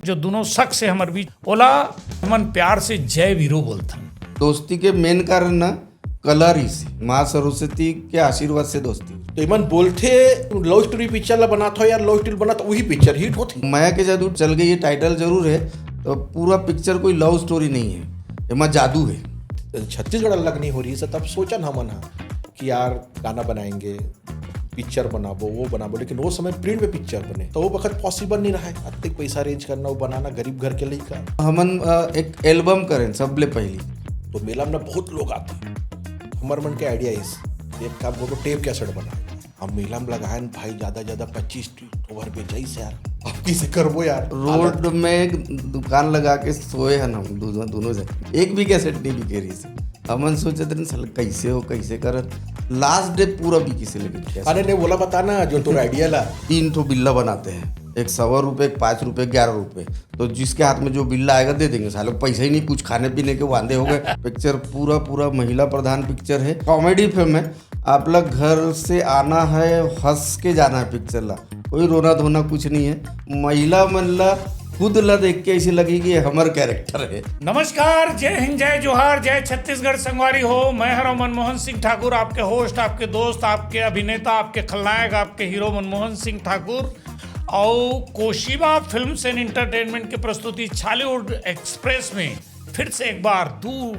जो दोनों शख्स से हमारे बीच बोला हमन प्यार से जय वीरो बोलथन। दोस्ती के मेन कारण ना कलर ही से माँ सरस्वती के आशीर्वाद से दोस्ती। तो इमन बोलते लव स्टोरी पिक्चर ला बना था यार, लव स्टोरी बना तो वही पिक्चर हिट होती। माया के जादू चल गई, ये टाइटल जरूर है तो पूरा पिक्चर कोई लव स्टोरी नहीं है, एमा जादू है। छत्तीसगढ़ अलग नहीं हो रही है, तब सोचन हमन कि यार गाना बनाएंगे, पिक्चर बनाबो, वो बनाबो, लेकिन वो समय प्रिंट में पिक्चर बने तो वो वक्त पॉसिबल नहीं रहा है। अत्यधिक पैसा अरेंज करना, वो बनाना गरीब घर के लिए का। हमन एक एल्बम करें सबले पहली तो मेला में बहुत लोग आते हैं। हमार मन के आइडिया इस एक काम को टेप कैसेट बनाए, हम मेला में लगाए भाई ज़्यादा 25 ओवर बेचाई से यार, अब किसे करबो यार। रोड में दुकान लगा के सोए हैं हम दोनों से, एक भी कैसेट नहीं बिके रही से। हमन सोचे थे साल कैसे हो कैसे करत, लास्ट डे पूरा बिकी से लेके। अरे ने बोला बताना जो तो आइडिया ला। 3 ठो बिल्ला बनाते हैं, एक 100 रुपये, एक 5 रुपये, 11 रुपये। तो जिसके हाथ में जो बिल्ला आएगा दे देंगे। सालों पैसा ही नहीं, कुछ खाने पीने के वांदे हो गए। पिक्चर पूरा महिला प्रधान पिक्चर है, कॉमेडी फिल्म है। आप लोग घर से आना है, हंस के जाना है पिक्चर ला, कोई रोना धोना कुछ नहीं है। महिला मन ला खुद ला देख के ऐसी लगी कि हमार कैरेक्टर है। नमस्कार, जय हिंद, जय जोहार, जय छत्तीसगढ़ संगवारी हो। मैं हूं मनमोहन सिंह ठाकुर, आपके होस्ट, आपके दोस्त, आपके अभिनेता, आपके खलनायक, आपके हीरो मनमोहन सिंह ठाकुर। और कोशिबा फिल्म्स एंड एंटरटेनमेंट की प्रस्तुति छालीवुड एक्सप्रेस में फिर से एक बार दो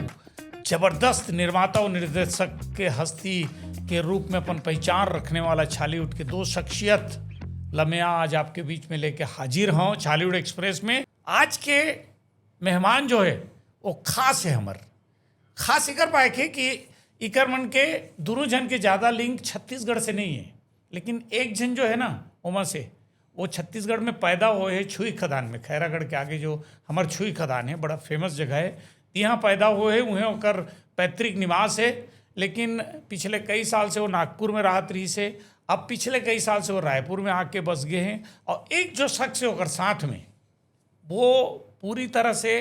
जबरदस्त निर्माता और निर्देशक के हस्ती के रूप में अपन पहचान रखने वाला छालीवुड के दो शख्सियत लम्या आज आपके बीच में लेके हाजिर हूँ छालीवुड एक्सप्रेस में। आज के मेहमान जो है वो खास है, हमार खास इकर पाए के कि इकर मन के दोनों जन के ज़्यादा लिंक छत्तीसगढ़ से नहीं है, लेकिन एक जन जो है ना उमा से वो छत्तीसगढ़ में पैदा हुए है, छुई खदान में। खैरागढ़ के आगे जो हमार छुई खदान है, बड़ा फेमस जगह है, यहाँ पैदा हुए है, वहीं होकर पैतृक निवास है। लेकिन पिछले कई साल से वो नागपुर में राहत रही से, अब पिछले कई साल से वो रायपुर में आके बस गए हैं। और एक जो शख्स है होकर साथ में, वो पूरी तरह से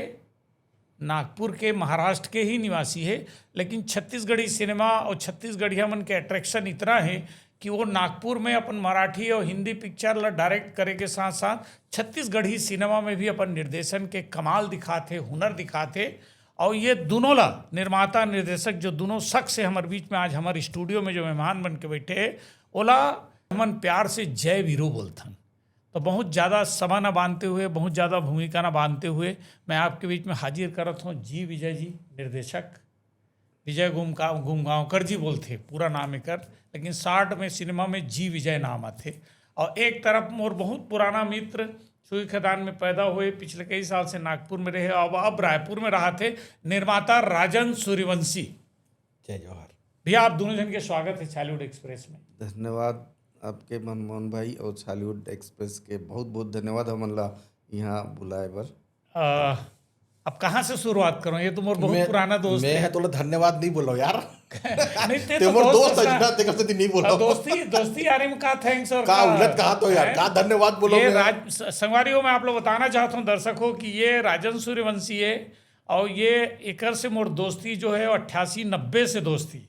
नागपुर के, महाराष्ट्र के ही निवासी है, लेकिन छत्तीसगढ़ी सिनेमा और छत्तीसगढ़िया मन के अट्रैक्शन इतना है कि वो नागपुर में अपन मराठी और हिंदी पिक्चर ला डायरेक्ट करे के साथ साथ छत्तीसगढ़ी सिनेमा में भी अपन निर्देशन के कमाल दिखाते, हुनर दिखाते। और ये दोनों ला निर्माता निर्देशक जो दोनों शख्स से हमारे बीच में आज हमारे स्टूडियो में जो मेहमान बन के बैठे है, ओला हमन प्यार से जय वीरो बोलथन। तो बहुत ज़्यादा समा न बांधते हुए, बहुत ज़्यादा भूमिका न बांधते हुए मैं आपके बीच में हाजिर करत हूँ जी विजय जी, निर्देशक विजय गुमगांवकर जी बोलते पूरा नाम कर, लेकिन 60 में सिनेमा में जी विजय नाम आते। और एक तरफ मोर बहुत पुराना मित्र, छुई खदान में पैदा हुए, पिछले कई साल से नागपुर में रहे, अब रायपुर में रहा थे, निर्माता राजन सूर्यवंशी। जय जवाहर भैया, आप दोनों जन के स्वागत है छालीवुड एक्सप्रेस में। धन्यवाद आपके मनमोहन भाई और छालीवुड एक्सप्रेस के बहुत बहुत धन्यवाद हमन ला यहाँ बुलाए बर। अब कहाँ से शुरुआत करूँ? ये तो मोर बहुत पुराना दोस्त मैं है। तो धन्यवाद नहीं बोलो यार। नहीं ते ते तो मोर दोस्त दोस्त है ना, ते कब से नहीं बोलो। दोस्ती यारी में का थैंक्स और का उलट कहा तो यार, का धन्यवाद बोलो। ये संगवारियों में आप लोग बताना चाहता हूँ दर्शकों कि ये राजन सूर्यवंशी है और ये एकर से मोर दोस्ती जो है 88-90 से दोस्ती।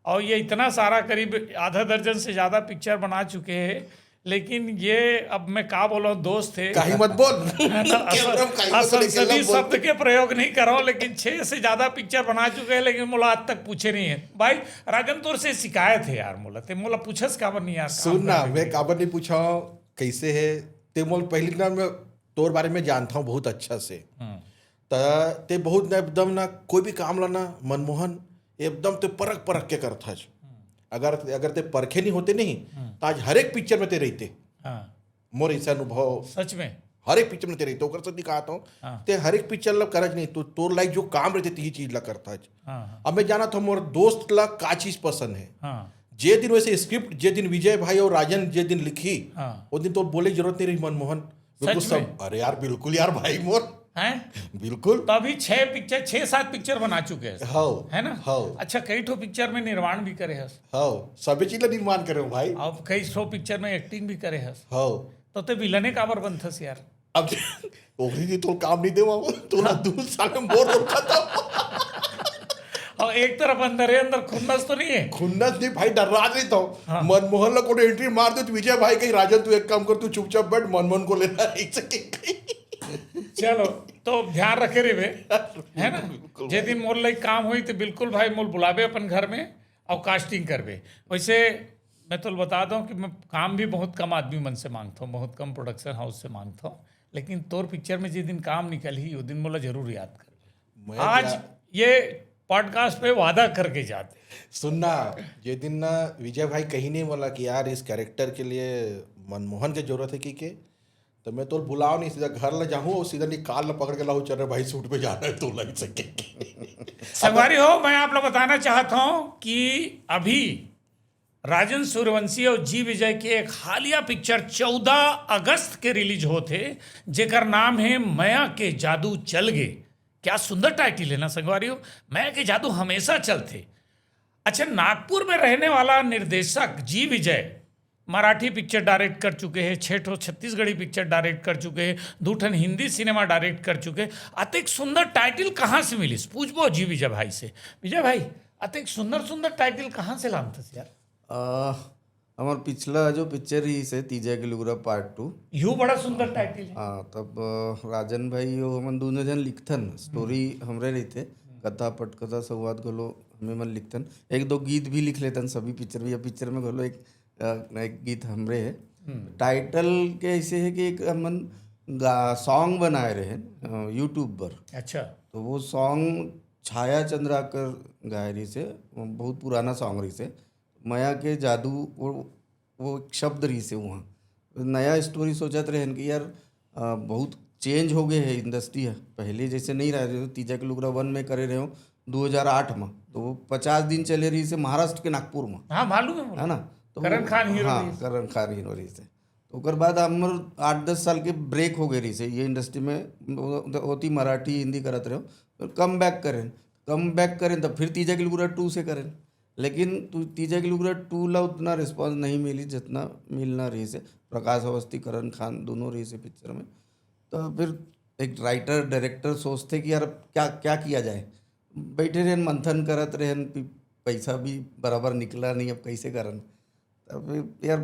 और ये इतना सारा करीब आधा दर्जन से ज़्यादा पिक्चर बना चुके हैं, लेकिन ये अब मैं का बोला दोस्त थे, कहीं मत बोल। असंसदीय शब्द के प्रयोग नहीं कर रहा हूँ, लेकिन 6 से ज़्यादा पिक्चर बना चुके हैं, लेकिन मोला आज तक पूछे नहीं है। भाई राजन तोर से शिकायत है यार, मोला पूछस काबर नहीं यार। सुन ना, मैं काबर नहीं पूछा कैसे है ते मोल पहली ना, मैं तोर बारे में जानता हूँ बहुत अच्छा से। ते बहुत ना एकदम ना कोई भी काम लाना मनमोहन एकदम ते परख के करता। अगर ते परखे नहीं होते नहीं तो आज हर एक पिक्चर में ते रहते। मोर ऐसा अनुभव सच में हर एक पिक्चर में ते रहते, ओकर से दिखाता हूँ ते हर एक पिक्चर ला करज नहीं तो तोर लाइक जो काम रहते ती चीज ला करता है। अब मैं जाना था मोर दोस्त ला का चीज पसंद है। जे दिन वैसे स्क्रिप्ट जे दिन विजय भाई और राजन जे दिन लिखी, वो दिन तो बोले जरूरत नहीं रही मनमोहन, बिल्कुल सब। अरे यार बिल्कुल यार भाई मोर हैं बिल्कुल। तो अभी 6-7 पिक्चर बना चुके हैं, हाँ है ना? हाँ। अच्छा, कई ठो पिक्चर में निर्माण भी करे हस। हाँ, सभी चीज ला निर्माण करे हो भाई। अब कई ठो पिक्चर में एक्टिंग भी करे हस। हाँ, तो ते विलने काबर बनथस यार? अब ओखरी जी तो काम नहीं देवा तो ना 2 साल में बोर हो खत्म। और एक तरफ अंदर खुन्नस तो नहीं है? खुन्नस नहीं भाई, डर रहा नहीं तो मनमोहन को एंट्री मार दो तो विजय भाई कहीं राजन तू एक काम कर, तू चुपचाप बैठ, मनमोहन को लेना एक सेकंड। चलो तो ध्यान रखे रे बे, है ना। जे दिन मोर लई काम हुई तो बिल्कुल भाई मोल बुलावे अपन घर में और कास्टिंग करबे। वैसे मैं तो बता दूं कि मैं काम भी बहुत कम आदमी मन से मांगता हूँ, बहुत कम प्रोडक्शन हाउस से मांगता हूँ, लेकिन तोर पिक्चर में जिस दिन काम निकल ही वो दिन मोला जरूर याद कर। मैं आज ये पॉडकास्ट पे वादा करके जाते। सुनना, ये दिन ना विजय भाई कहीं नहीं बोला कि यार इस कैरेक्टर के लिए मनमोहन की जरूरत है कि तो मैं तो बुलाओ नहीं, सीधा घर ले जाऊँ और सीधा निकाल ल पकड़ के लाऊं, चल रहे भाई सूट पे जाना है तो लग सके। संगवारी हो, मैं आप लोग बताना चाहता हूं कि अभी राजन सूर्यवंशी और जी विजय के एक हालिया पिक्चर 14 अगस्त के रिलीज होते, जेकर नाम है माया के जादू चल गे। क्या सुंदर टाइटल है ना संगवारी हो, माया के जादू हमेशा चलते। अच्छा, नागपुर में रहने वाला निर्देशक जी विजय मराठी पिक्चर डायरेक्ट कर चुके हैं, 6 ठो छत्तीसगढ़ी पिक्चर डायरेक्ट कर चुके हैं, 2 ठन हिंदी सिनेमा डायरेक्ट कर चुके हैं। अतिक सुंदर टाइटल कहाँ से मिली पूछबो जी विजय भाई से। विजय भाई, अतिक सुंदर सुंदर टाइटल कहाँ से लामतस यार? हमार पिछला जो पिक्चर ही से तीजा किलोग्राम पार्ट 2, यू बड़ा सुंदर टाइटल है। हाँ, तब राजन भाई और हमन दोनों जन लिखथन, स्टोरी हमरे रहते, कथा पटकथा संवाद घलो हमें मन लिखथन, 1-2 गीत भी लिख लेतन सभी पिक्चर में। या पिक्चर में घलो एक गीत हमरे है। टाइटल के ऐसे है कि एक हमन सॉन्ग बनाए रहे यूट्यूब पर। अच्छा, तो वो सॉन्ग छाया चंद्राकर गाय रही से, बहुत पुराना सॉन्ग रही से, माया के जादू, वो एक शब्द रही से। वहाँ नया स्टोरी सोचत रहे कि यार बहुत चेंज हो गए है इंडस्ट्री है, पहले जैसे नहीं रह रहे। तीजा किलोग्राम 1 में करे रहे हो 2008 में, तो वो 50 दिन चले रही से महाराष्ट्र के नागपुर में, हाँ मालूम है ना। तो करण खान हीरो हाँ, रही से। करण खान हीरो रही से। तो ओकर बाद हमर 8-10 साल के ब्रेक हो गए रही से ये इंडस्ट्री में, होती मराठी हिंदी करत रहे, फिर कम बैक करें तब फिर तीजा किलोग्राम 2 से करें। लेकिन तीजा किलोग्राम 2 ला उतना रिस्पॉन्स नहीं मिली जितना मिलना रही से। प्रकाश अवस्थी, करण खान दोनों रही से पिक्चर में। तो फिर एक राइटर डायरेक्टर सोचते कि यार क्या किया जाए। बैठे रहन, मंथन करत रहन, पैसा भी बराबर निकला नहीं, अब कैसे करन। तब यार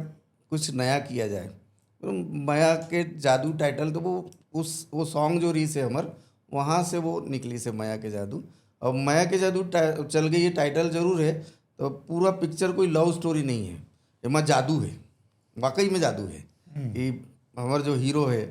कुछ नया किया जाए। तो माया के जादू टाइटल, तो वो सॉन्ग जो रही से हमर, वहाँ से वो निकली से माया के जादू। और माया के जादू चल गई, ये टाइटल जरूर है। तो पूरा पिक्चर कोई लव स्टोरी नहीं है, इसमें जादू है, वाकई में जादू है। कि हमार जो हीरो है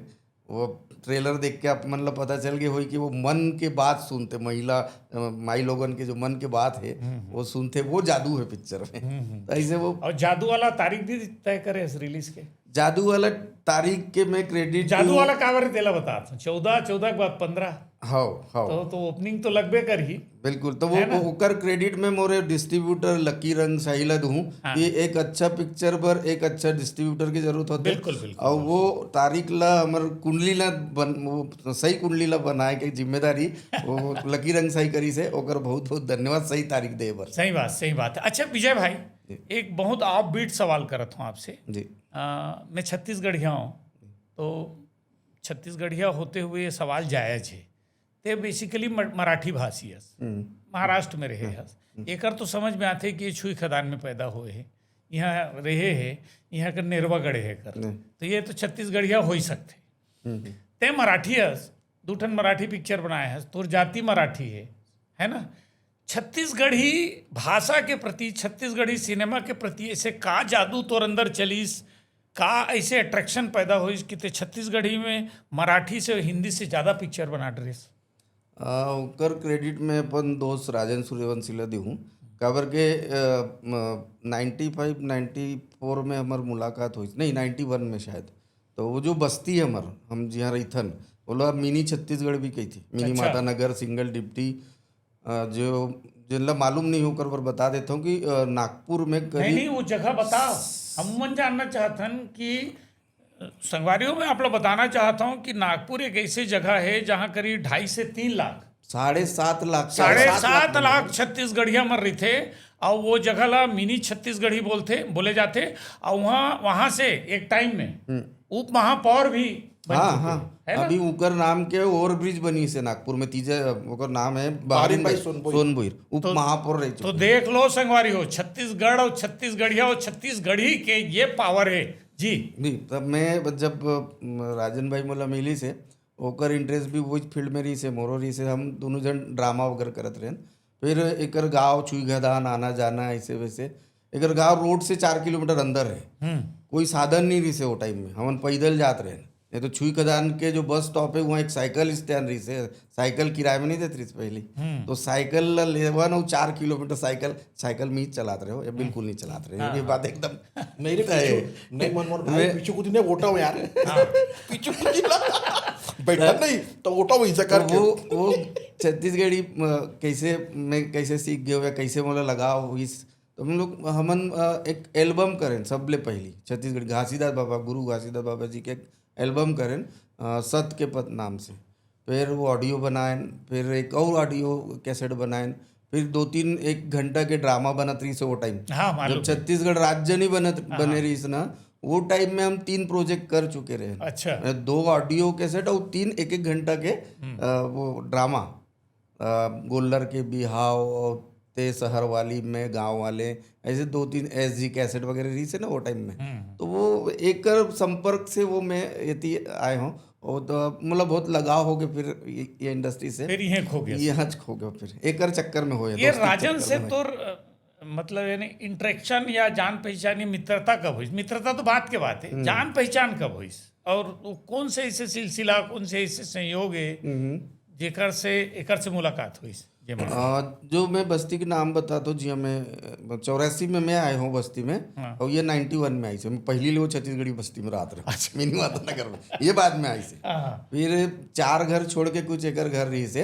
वो ट्रेलर देख के आप मतलब पता चल गया हो कि वो मन के बात सुनते, माई लोगन के जो मन के बात है वो सुनते, वो जादू है पिक्चर में। तो ऐसे वो, और जादू वाला तारीख भी तय करे रिलीज के। जादू वाला तारीख के मैं क्रेडिट, जादू वाला कावर तेला बता 14 के बाद 15। हाँ तो ओपनिंग तो लगबे कर ही। बिल्कुल। तो वो ओकर क्रेडिट में मोरे डिस्ट्रीब्यूटर लकी रंग साहिला दूँ कि एक अच्छा पिक्चर पर एक अच्छा डिस्ट्रीब्यूटर की जरूरत होती है। बिल्कुल। और वो तारीख ला हमर कुंडली ला वो सही कुंडली ला बनाए के जिम्मेदारी वो लकी रंग सही करी से, ओकर बहुत बहुत धन्यवाद सही तारीख दे बर। सही बात है। अच्छा विजय भाई, एक बहुत ऑफ बीट सवाल करत हूँ आपसे जी। मैं छत्तीसगढ़िया हूँ, तो छत्तीसगढ़िया होते हुए ये सवाल जायज है। ते बेसिकली मराठी भाषी है, महाराष्ट्र में रहे है, एकर तो समझ में आते कि ये छुई खदान में पैदा हुए है, यहाँ रहे है, यहाँ का नेरवा गढ़े है कर, तो ये तो छत्तीसगढ़िया हो ही सकते। ते मराठी है, 2 ठन मराठी पिक्चर बनाए हैं, तोर जाति मराठी है ना। छत्तीसगढ़ी भाषा के प्रति, छत्तीसगढ़ी सिनेमा के प्रति ऐसे का जादू तोर अंदर चलीस, का ऐसे अट्रैक्शन पैदा हुई कि ते छत्तीसगढ़ी में मराठी से हिंदी से ज़्यादा पिक्चर बना ड्रेस? ओकर क्रेडिट में अपन दोस्त राजन सूर्यवंशी ला दूँ, काबर के 95-94 में हमार मुलाकात हुई, नहीं 91 में शायद। तो वो जो बस्ती है हमार, हम जहाँ रहीथन, बोला मिनी छत्तीसगढ़ भी कही थी, मिनी माता नगर, सिंगल डिप्टी। जो जिनला मालूम नहीं होकर पर बता देता हूँ कि नागपुर में नहीं वो जगह बताओ, हम मन जानना चाहतन कि संगवारियों में आप लोग बताना चाहता हूँ कि नागपुर एक ऐसी जगह है जहाँ करीब 2.5 से 3 लाख, 7.5 लाख 7.5 लाख छत्तीसगढ़िया मर रही थे। और वो जगह ला मिनी छत्तीसगढ़ी बोले जाते। और वहाँ से एक टाइम में उप महापौर भी बन चुके हाँ है ना? अभी उकर नाम के ओवर ब्रिज बनी से नागपुर में, तीजा ओकर नाम है बहारिन भाई सोनबोईर, उप महापौर रह चुके। तो देख लो संगवारी हो, छत्तीसगढ़ और छत्तीसगढ़िया और छत्तीसगढ़ी के ये पावर है जी। नहीं, तब मैं जब राजन भाई मोला मिली से ओकर इंटरेस्ट भी वही फील्ड में रही से, मोरो रही से, हम दोनों जन ड्रामा वगैरह करत रहे। फिर एकर गाँव छुई घदान आना जाना ऐसे वैसे। एकर गाँव रोड से 4 किलोमीटर अंदर है, कोई साधन नहीं रही से वो टाइम में, हमन पैदल जात रहे। नहीं तो छुई खदान के जो बस स्टॉप है वहाँ एक साइकिल स्टैंड रही से, साइकिल किराए में नहीं देती रही पहले, तो साइकिल लेवा ना 4 किलोमीटर साइकिल में ही चलाते रहे हो, या बिल्कुल नहीं चलाते रहे। ये बात एकदम नहीं रे पीछू नहीं मनमोहन भाई, पीछू कुछ नहीं वोटा हूँ यार। पीछू कुछ बैठा नहीं तो वोटा वहीं से करके वो छत्तीसगढ़ी कैसे सीख गए या कैसे मतलब लगाव हुई। तो हम लोग एक एल्बम करें सबले पहली छत्तीसगढ़ घासीदास बाबा, गुरु घासीदास बाबा जी के एक एल्बम करें सत के पद नाम से। फिर वो ऑडियो बनाएं, फिर एक और ऑडियो कैसेट बनाएं, फिर 2-3 1 घंटा के ड्रामा बनत रही से वो टाइम। जब छत्तीसगढ़ राज्य नहीं बने रही से ना, वो टाइम में हम 3 प्रोजेक्ट कर चुके रहे। अच्छा। 2 ऑडियो कैसेट और 3 1-1 घंटा के वो ड्रामा, गोल्लर के बिहाव और ते शहर वाली में गांव वाले, ऐसे 2-3 SG कैसेट वगैरह रही से ना वो टाइम में। तो वो एक संपर्क से वो मैं ये आए हूँ, और तो मतलब बहुत लगाव हो गया फिर ये इंडस्ट्री से, फिर यहाँ खो गया, यहाँ खो गया, फिर एक चक्कर में हो ये राजन से तो मतलब यानी इंटरेक्शन या जान पहचान या मित्रता कब हुई? मित्रता तो बात के बात है, जान पहचान कब हुई और कौन से ऐसे सिलसिला, कौन से ऐसे संयोग है जेकर से एकर से मुलाकात हुई? जो मैं बस्ती के नाम बताता हूँ जी, मैं 84 में मैं आया हूँ बस्ती में। हाँ। और ये 91 में आई से, मैं पहली ले वो छत्तीसगढ़ी बस्ती में रात रहा। अच्छा। मिनी माता नगर में, ये बाद में आई से। फिर 4 घर छोड़ के कुछ एकर घर रही से।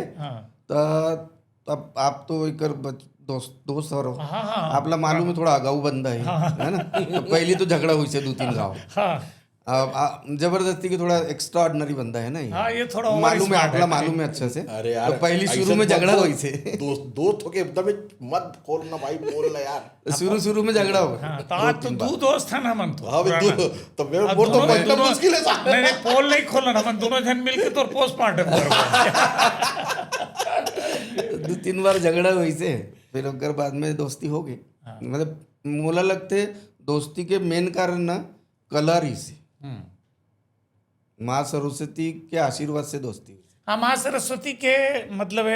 तब आप तो एकर दोस्त हो, आपला मालूम है थोड़ा अगाऊ बंदा है ना। तो पहली तो झगड़ा हुई से 2-3 गाँव, जबरदस्ती की थोड़ा एक्स्ट्रा ऑर्डिनरी बंदा है ना। हाँ, ये थोड़ा मालूम है, आपला मालूम है अच्छे से। अरे यार, तो पहली शुरू में झगड़ा हुई से, दोस्त हो के एकदम मत बोलना भाई, बोल ना यार। शुरू में झगड़ा हो। तो 2 दोस्त हैं हमन तो। हां तो मैं बोल तो मतलब मुश्किल है साहब। नहीं पोल नहीं खोलन, हमन दोनों जन मिलके तो पोस्टमार्टम करबो। 2-3 बार झगड़ा हुई से, फिर ओकर बाद में दोस्ती हो गई। मतलब मोला लगते दोस्ती के मेन कारण ना कलर ही से, माँ सरस्वती के आशीर्वाद से दोस्ती। हाँ, माँ सरस्वती के मतलब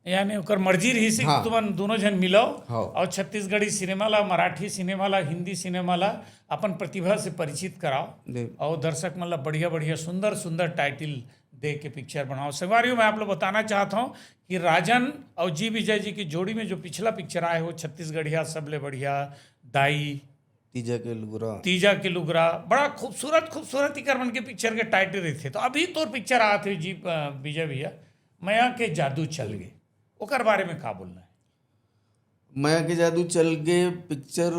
यानी ओकर मर्जी रही से। हाँ। तुम दोनों जन मिलो। हाँ। और छत्तीसगढ़ी सिनेमा ला, मराठी सिनेमा ला, हिंदी सिनेमा ला अपन प्रतिभा से परिचित कराओ, और दर्शक मतलब बढ़िया सुंदर टाइटल दे के पिक्चर बनाओ। संगवारियों, मैं आप लोग बताना चाहता हूँ कि राजन और जी विजय जी की जोड़ी में जो पिछला पिक्चर आए हो छत्तीसगढ़िया सबले बढ़िया दाई, तीजा के लुगरा, बड़ा खूबसूरत ही करवन के पिक्चर के टाइटल रहे थे। तो अभी तो पिक्चर आया थे जी विजय भैया, माया के जादू चल गए, ओकर बारे में का बोलना है? माया के जादू चल गए पिक्चर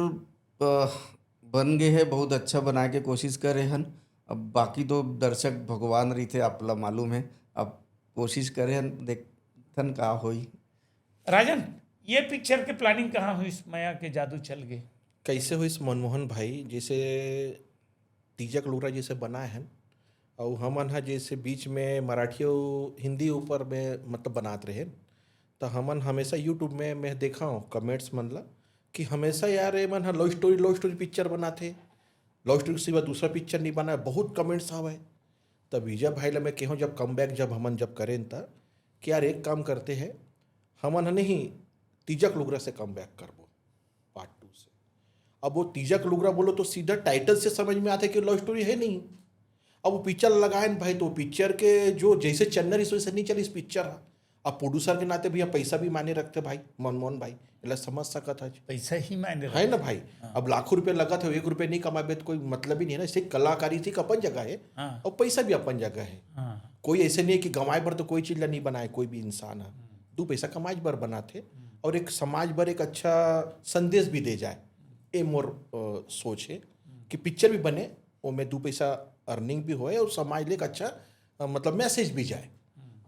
बन गए है, बहुत अच्छा बना के कोशिश कर रहे हैं। अब बाकी तो दर्शक भगवान रही थे, आपला मालूम है। अब कोशिश करे हन, देखन का होई। राजन, ये पिक्चर के प्लानिंग कहाँ हुई, माया के जादू चल गए? कैसे हुई मनमोहन भाई, जैसे तीजक लुगरा जैसे बनाए हैं, और हमन हा जैसे बीच में मराठी और हिंदी ऊपर में मतलब बनाते रहे, तो हमन हमेशा यूट्यूब में मैं देखा हूँ कमेंट्स मन ला कि हमेशा यार ये मन हा लव स्टोरी पिक्चर बनाते, लव स्टोरी के सिवा दूसरा पिक्चर नहीं बना, बहुत कमेंट्स आवे। तब विजय भाई ला मैं कहूँ जब कम बैक हमन करें तब कि यार एक काम करते हैं, हमन नहीं तीजक लुगरा से कम बैक करबो पार्ट 2 से। अब वो तीजक लुगरा बोलो तो सीधा टाइटल से समझ में आता है कि लव स्टोरी है नहीं। अब वो पिक्चर लगाए भाई, तो पिक्चर के जो जैसे चन्नर इस वजह से नहीं चली इस पिक्चर। अब प्रोड्यूसर के नाते भैया पैसा भी माने रखते भाई मनमोहन भाई, इला समझ सकत है, पैसा ही मायने है ना भाई। अब लाखों रुपए लगा थे, 1 रुपये नहीं कमाबे तो कोई मतलब ही नहीं है ना। सिर्फ कलाकारी थी अपन जगह है, और पैसा भी अपन जगह है। कोई ऐसे नहीं है कि गंवाए पर तो कोई चीज नहीं बनाए, कोई भी इंसान है 2 पैसा कमाज बर बनाते, और एक समाज पर एक अच्छा संदेश भी दे जाए। ये मोर सोच है कि पिक्चर भी बने, वो में 2 पैसा अर्निंग भी होए, और समाज ले एक अच्छा मतलब मैसेज भी जाए।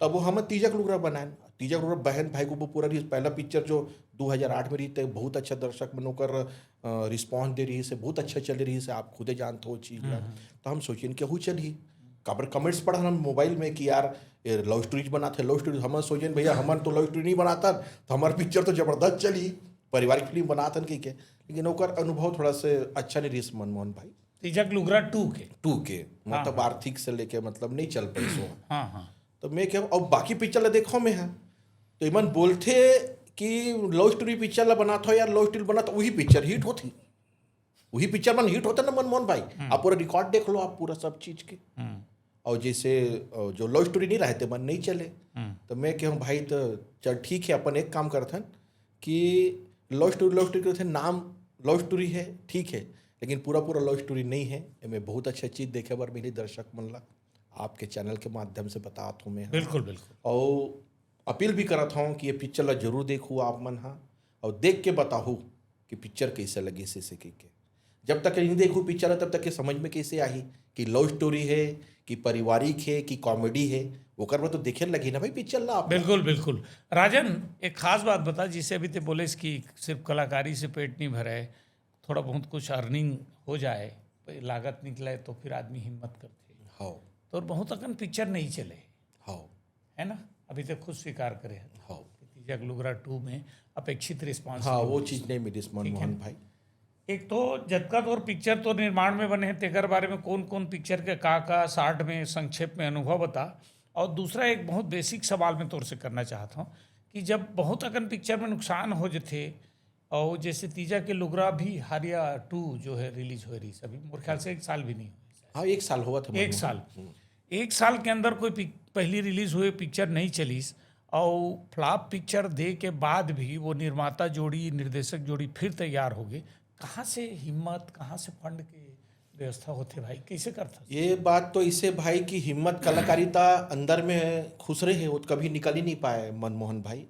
तब वो हम तीजक लुगरा बनाए। तीजक लुगरा बहन भाई को पूरा पहला पिक्चर जो 2008 में रही थे, बहुत अच्छा दर्शक मनोकर रिस्पॉन्स दे रही है, बहुत अच्छा चल रही है, आप खुदे जानते हो चीज़। तो हम सोचिए केहू चली काबर कमेंट्स पढ़ा हम मोबाइल में कि यार लव स्टोरीज बनाते, लव स्टोरी। हम सोचें भैया हमन तो लव स्टोरी नहीं बनाता, तो हमारे पिक्चर तो जबरदस्त चली, पारिवारिक फिल्म बनातन की के। लेकिन ओकर अनुभव थोड़ा से अच्छा नहीं रही मनमोहन भाई। तिजक लुगरा 2 के। 2 के मतलब आर्थिक से लेके मतलब नहीं चल पाई सो। हाँ हाँ तो मैं क्या अब बाकी पिक्चर ला देखो में है तो इमन बोलते कि लव स्टोरी पिक्चर ला बना था यार, लव स्टोरी बना तो वही पिक्चर हिट होती, वही पिक्चर मन हिट होता ना मनमोहन भाई। आप पूरा रिकॉर्ड देख लो, आप पूरा सब चीज के। और जैसे जो लव स्टोरी नहीं रहते मन नहीं चले। तो मैं कहूँ भाई तो चल ठीक है, अपन एक काम करथन कि लव स्टोरी करते नाम लव स्टोरी है ठीक है, लेकिन पूरा पूरा लव स्टोरी नहीं है। मैं बहुत अच्छा चीज़ देखे बार मिली दर्शक मन ला, आपके चैनल के माध्यम से बताता हूँ मैं। बिल्कुल बिल्कुल। और अपील भी करता हूँ कि ये पिक्चर ला जरूर देखूँ आप मन। हाँ, और देख के बताओ कि पिक्चर कैसे लगी से के। जब तक नहीं देखूँ पिक्चर तब तक ये समझ में कैसे आई कि लव स्टोरी है कि पारिवारिक है कि कॉमेडी है, वो कर तो देखे लगी ना भाई पिक्चर ला आप। बिल्कुल बिल्कुल। राजन एक खास बात बता, जिसे अभी ते बोले इसकी सिर्फ कलाकारी से पेट नहीं भरे, थोड़ा बहुत कुछ अर्निंग हो जाए, लागत निकले तो फिर आदमी हिम्मत करते। हाँ तो बहुत अकन पिक्चर नहीं चले, हाँ है ना, अभी तक खुद स्वीकार करे हैं। हाँ तिजक लुगरा 2 में अपेक्षित रिस्पांस। हाँ वो चीज़ नहीं मिली मनमोहन भाई। एक तो जतका तौर पिक्चर तो निर्माण में बने हैं, तेकर बारे में कौन कौन पिक्चर के का शार्ट में संक्षेप में अनुभव बता। और दूसरा एक बहुत बेसिक सवाल मैं तौर से करना चाहता हूँ कि जब बहुत अकन पिक्चर में नुकसान हो जाते, और जैसे तीजा के लुगरा भी हारिया 2 जो है रिलीज हो रही अभी, मेरे ख्याल से 1 साल भी नहीं हुआ। हाँ 1 साल हुआ था। 1 साल, 1 साल के अंदर कोई पहली रिलीज हुए पिक्चर नहीं चली, और फ्लॉप पिक्चर दे के बाद भी वो निर्माता जोड़ी निर्देशक जोड़ी फिर तैयार हो गए। कहाँ से हिम्मत, कहाँ से फंड की व्यवस्था होते भाई, कैसे करता? ये बात तो इसे भाई की हिम्मत कलाकारिता अंदर में खुसरे है, वो कभी निकल ही नहीं पाए मनमोहन भाई।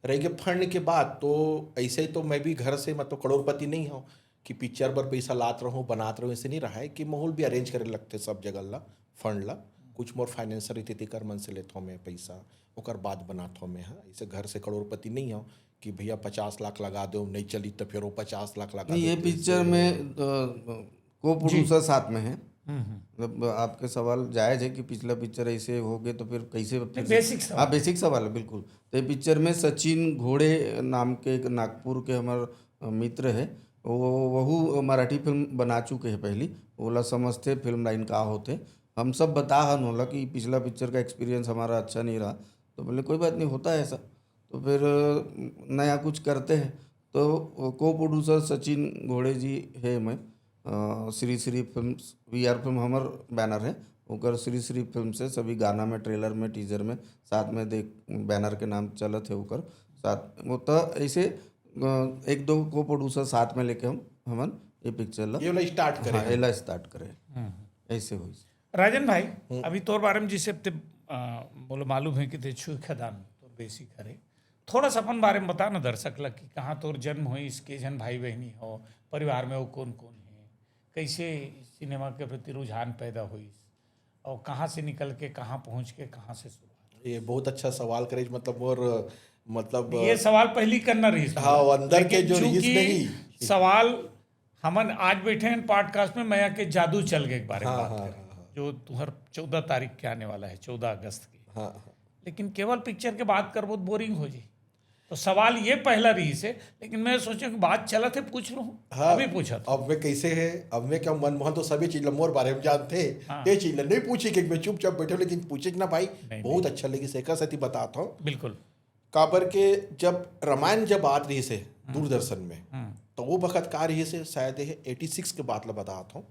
रह गए फंड के बाद तो ऐसे ही तो मैं भी घर से मतलब करोड़पति नहीं हूँ कि पिक्चर पर पैसा लात रहूँ बनात रहूँ, ऐसे नहीं रहा है कि माहौल भी अरेंज करे लगते सब जगह ला फंड ला। कुछ मोर फाइनेंसर स्थिति कर मन से लेता हूँ मैं पैसा, ओकर बाद बनाता हूँ मैं। हाँ ऐसे घर से करोड़पति नहीं हूँ कि भैया 50 लाख लगा दो, नहीं चली तो फिर वो 50 लाख लगा ये पिक्चर में को प्रोड्यूसर साथ में है। मतलब आपके सवाल जायज है कि पिछला पिक्चर ऐसे हो गए तो फिर कैसे, बेसिक सवाल। हाँ बेसिक सवाल है बिल्कुल। तो ये पिक्चर में सचिन घोड़े नाम के एक नागपुर के हमारे मित्र है, वो मराठी फिल्म बना चुके हैं पहली, ओला समझते फिल्म लाइन का होते। हम सब बता हन होला कि पिछला पिक्चर का एक्सपीरियंस हमारा अच्छा नहीं रहा, तो बोले कोई बात नहीं, होता है ऐसा, तो फिर नया कुछ करते हैं। तो को प्रोड्यूसर सचिन घोड़े जी है। मैं Shri Shri film VR film हमार बैनर है, ओकर श्री श्री फिल्म से सभी गाना में, ट्रेलर में, टीजर में साथ में देख बैनर के नाम चलत है ओकर साथ। वो तो ऐसे 1-2 को प्रोड्यूसर साथ में लेके हमन ये पिक्चर ला ये स्टार्ट करें। हाँ एला स्टार्ट करे ऐसे हुई। राजन भाई अभी तोर बारे में जिसे बोलो मालूम है कि ते छुई खदान तो बेसी करे, थोड़ा सा अपन बारे में बता ना दर्शक लग कि कहाँ तोर जन्म हुई, इसके जन भाई बहनी हो, परिवार में वो कौन कौन है, कैसे सिनेमा के प्रति रुझान पैदा हुई, और कहाँ से निकल के कहाँ पहुँच के कहाँ से शुरुआत। ये बहुत अच्छा सवाल करे, मतलब और मतलब ये सवाल पहली करना रही। हाँ अंदर के जो रीस नहीं सवाल हमन आज बैठे हैं पॉडकास्ट में माया के जादू चल गए बारे में बात करें, जो तुम्हार 14 तारीख के आने वाला है, 14 अगस्त की। हाँ लेकिन केवल पिक्चर के बात कर बहुत बोरिंग हो जाए, तो सवाल ये पहला रही से, लेकिन मैं सोचा कि बात चला थे पूछ लूँ। हाँ, अभी पूछा था। अब मैं कैसे है, अब मैं क्या मनमोहन तो सभी चीज मोर बारे में जानते हैं। हाँ। ये चीज नहीं पूछी कि मैं चुपचाप बैठे, लेकिन पूछे ना भाई नहीं, बहुत अच्छा लगी सेका सती बताता हूँ। बिल्कुल। काबर के जब रामायण जब आत रही से दूरदर्शन में, तो वो वक्त का रही से शायद 86 के बाद ला बताता हूँ।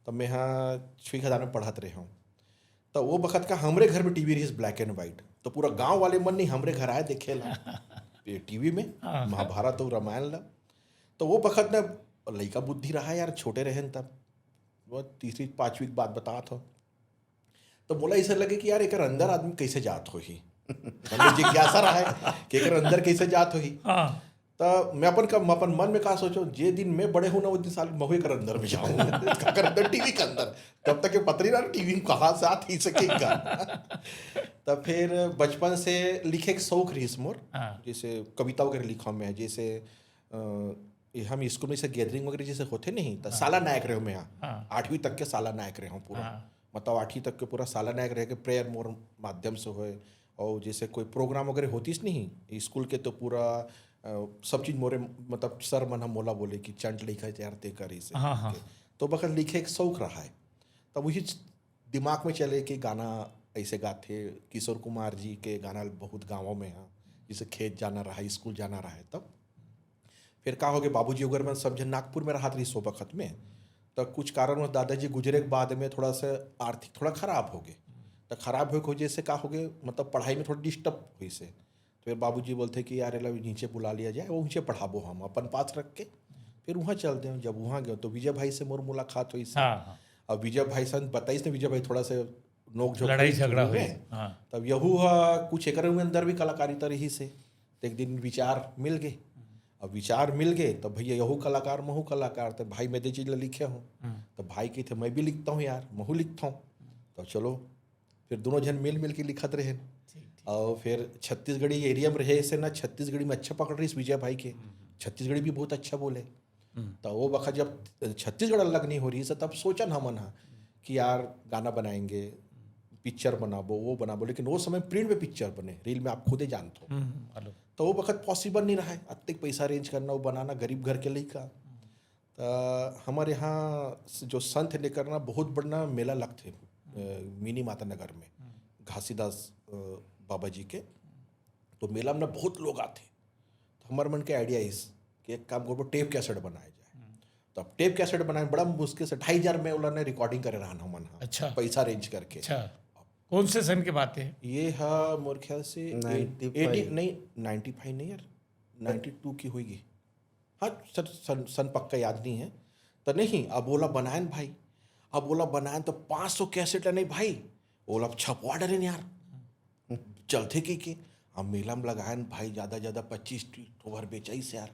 तब मैं यहाँ छुई खदान में पढ़त रहे हूँ, तो वो वक्त का हमरे घर में टीवी रही ब्लैक एंड व्हाइट, तो पूरा गांव वाले मन नहीं हमरे घर आए देखे ला टीवी में महाभारत और रामायण ला। तो वो वक्त में लड़का बुद्धि रहा यार, छोटे रहे तब, वो 3री-5वीं की बात बतात हो। तो बोला ऐसा लगे कि यार एक अंदर आदमी कैसे जात हो ही जिज्ञासा रहा है कि एक अंदर कैसे जात हो ही। तो मैं अपन मन में कहा सोचो, जे दिन मैं बड़े हूँ ना वो दिन साल महुए कर अंदर में जाऊँ अंदर टीवी के अंदर, तब तक ये पता नहीं रहा टीवी कहाँ से आ ही सकेगा। तब फिर बचपन से लिखे एक शौक रही मोर, जैसे कविता वगैरह लिखा में, जैसे हम स्कूल में से गैदरिंग वगैरह जैसे होते नहीं, तो साला नायक रहे मैं यहाँ 8वीं तक के साला नायक रहे हूँ पूरा, मतलब 8वीं तक के पूरा साला नायक रह के प्रेयर मोर माध्यम से होए। और जैसे कोई प्रोग्राम वगैरह होती नहीं स्कूल के, तो पूरा सब चीज़ मोरे मतलब सर मन हम मोला बोले कि चंट लिखा तैयार ते करी से। तो बखत लिखे एक शौक रहा है, तब वही दिमाग में चले कि गाना ऐसे गाते। किशोर कुमार जी के गाना बहुत गाँवों में है, जैसे खेत जाना रहा है, स्कूल जाना रहा है। तब फिर का हो गया, बाबूजी अगर मैं समझे नागपुर में रहा था सो वक्त में, तो कुछ कारणवश दादाजी गुजरे के बाद में थोड़ा सा आर्थिक थोड़ा खराब हो गए। तो खराब हो वजह से का हो गए, मतलब पढ़ाई में थोड़ा डिस्टर्ब हुई से। तो फिर बाबूजी बोलते कि यार एला नीचे बुला लिया जाए, वो नीचे पढ़ाबो हम अपन पास रख के। फिर वहाँ चलते हैं, जब वहाँ गए तो विजय भाई से मोर मुलाकात हुई से। हाँ, अब विजय भाई सन बताइस ने, विजय भाई थोड़ा सा नोक झोंक लड़ाई हुई झगड़ा शुरू हुई। में। हाँ, तब यहू कुछ एक में अंदर भी कलाकारिता रही से। तो एक दिन विचार मिल गए। अब विचार मिल गए तब भैया यहू कलाकार महू कलाकार, तो भाई मैं दे चीज लिखे हूँ। तो भाई की थे मैं भी लिखता हूँ यार, महू लिखता हूँ। तो चलो फिर दोनों जन मिल के लिखत रहे। और फिर छत्तीसगढ़ी एरिया में रहे से ना, छत्तीसगढ़ी में अच्छा पकड़ रही विजय भाई के, छत्तीसगढ़ी भी बहुत अच्छा बोले। तो वो वक्त जब छत्तीसगढ़ अलग नहीं हो रही है, तब सोचन हमन हा कि यार गाना बनाएंगे, पिक्चर बनाबो, वो बनाबो। लेकिन वो समय प्रिंट में पिक्चर बने, रील में आप खुद ही जानते हो। मालूम। तो वो वक्त पॉसिबल नहीं रहा है, अत्यधिक पैसा अरेंज करना, वो बनाना, गरीब घर के लड़का। तो हमारे यहाँ जो संत लेकर ना बहुत बड़ा मेला लगते मिनी माता नगर में, घासीदास बाबा जी के। तो मेला में ना बहुत लोग आते। तो हमारे मन के आइडिया इस कि एक काम करो, टेप कैसेट बनाया जाए। तो अब टेप कैसेट बनाए बड़ा मुश्किल से 2,500 में उन्होंने रिकॉर्डिंग करे रहा हमन हाँ, अच्छा। पैसा अरेंज करके। अच्छा, कौन से सन की बात है? ये हाँ मोर ख्याल से 95 नहीं 95 नहीं यार, 92 की होगी। हाँ सर, सन पक्का याद नहीं है। तो नहीं, अब बोला बनाए न भाई, अब बोला बनाए तो 500 कैसेट है नहीं भाई, बोला छपवा डरे यार, चलते की अब मेला में लगाए न भाई, ज़्यादा 25-30 ओवर बेचाई से यार,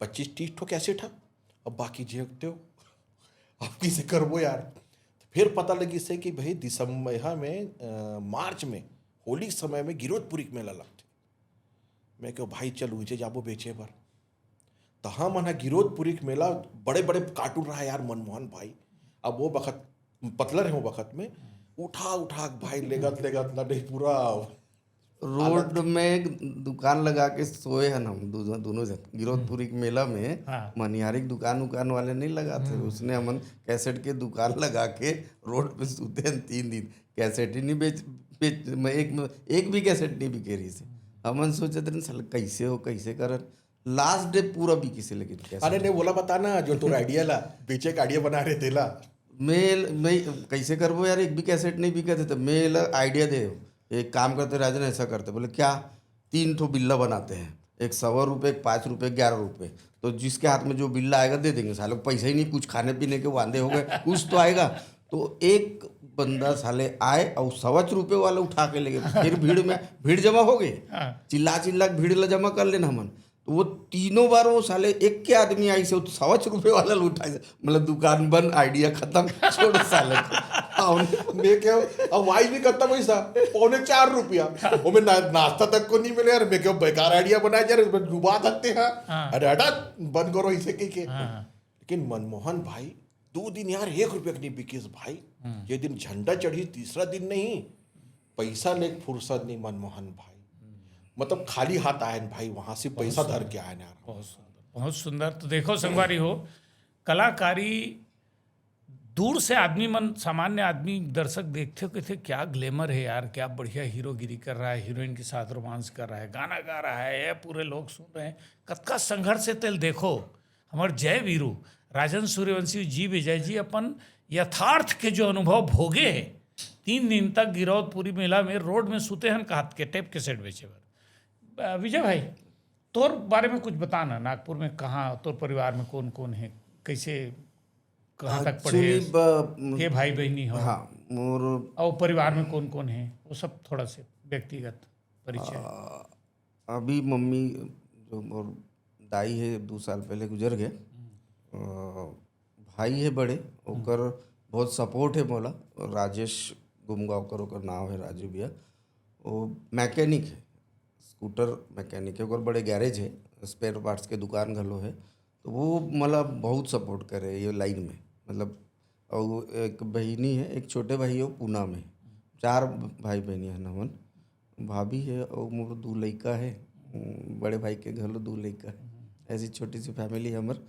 25-30 ठो कैसेट है। अब बाकी देखते हो अब किसे करबो यार। फिर पता लगी से कि भाई दिसंबर में मार्च में होली के समय में गिरोधपुरी के मेला लगते। मैं क्यों भाई चल ऊँचे जाबो बेचे पर। तो हाँ मना गिरोधपुरी के मेला बड़े बड़े कार्टून रहा यार मनमोहन भाई। अब वो वक्त पतलर है, वो वक्त में उठा भाई लेगत ना नहीं पूरा रोड में एक दुकान लगा के सोए हैं हम दोनों जन गिरोधपुरी के मेला में। हाँ। मनिहारी की दुकान वाले नहीं लगाते, उसने हमन कैसेट के दुकान लगा के रोड पे सोते हैं 3 दिन। कैसेट ही नहीं बेच एक भी कैसेट नहीं बिके रही से। हमन सोचे थे साल कैसे हो कैसे कर, लास्ट डे पूरा बिकी से। लेकिन अरे नहीं बोला बताना जो तू आइडिया ला, बेचे का आइडिया बना रहे थे ला। मैं कैसे करबो यार, एक भी कैसेट नहीं बिका थे। तो मैं आइडिया दे, एक काम करते राजन, ऐसा करते। बोले क्या, 3 ठो बिल्ला बनाते हैं, एक 100 रुपये, एक 5 रुपये, 11 रुपये। तो जिसके हाथ में जो बिल्ला आएगा दे देंगे। साले पैसा ही नहीं, कुछ खाने पीने के वांदे हो गए, कुछ तो आएगा। तो एक बंदा साले आए और 125 रुपये वाला उठा के ले गए। फिर भीड़ जमा हो गई, चिल्ला के भीड़ ला जमा कर लेना हमन। तो वो तीनों बार वो साले एक के आदमी आई से 125 रुपये वाला उठाए, मतलब दुकान बंद, आइडिया खत्म, छोड़ साले मैं क्या अब वाई भी करता पैसा 4.25 रुपया, वो में नाश्ता तक को नहीं मिले यार। मैं क्यों बेकार आइडिया बनाया यार, डुबा सकते हैं। अरे हटा बंद करो इसे के। लेकिन मनमोहन भाई 2 दिन यार 1 रुपये की नहीं बिकी भाई। ये दिन झंडा चढ़ी, तीसरा दिन नहीं, पैसा ले फुर्सत नहीं मनमोहन भाई। मतलब खाली हाथ आए भाई, वहां से पैसा धर के आए यार। बहुत सुंदर, बहुत सुंदर। तो देखो संगवारी हो, कलाकारी दूर से आदमी मन, सामान्य आदमी दर्शक देखते हो कहते क्या ग्लैमर है यार, क्या बढ़िया हीरोगिरी कर रहा है, हीरोइन के साथ रोमांस कर रहा है, गाना गा रहा है, ये पूरे लोग सुन रहे हैं। कतका संघर्ष से तेल देखो। हमारे जय वीरू राजन सूर्यवंशी जी विजय जी अपन यथार्थ के जो अनुभव भोगे है, 3 दिन तक गिरौदपुरी मेला में रोड में सूते हैं काट के टेप के सेट बेचे पर। विजय भाई तोर बारे में कुछ बताना, नागपुर में कहाँ, तोर परिवार में कौन कौन है, कैसे कहाँ तक पढ़े, के भाई बहनी हो, हाँ मोर और परिवार में कौन कौन है, वो सब थोड़ा से व्यक्तिगत परिचय। अभी मम्मी जो मोर दाई है 2 साल पहले गुजर गए। भाई है बड़े, ओकर बहुत सपोर्ट है मोला। राजेश गुमगांवकर ओकर नाम है, राजू भैया। वो मैकेनिक है, स्कूटर मैकेनिक है, ओकर बड़े गैरेज है, स्पेयर पार्ट्स के दुकान घलो है। तो वो मतलब बहुत सपोर्ट करे ये लाइन में, मतलब। और एक बहिनी है, एक छोटे भाई हो पूना में। 4 भाई बहनी है नमन, भाभी है और मोर 2 लड़का है, बड़े भाई के घलो 2 लड़का है। ऐसी छोटी सी फैमिली है हमार।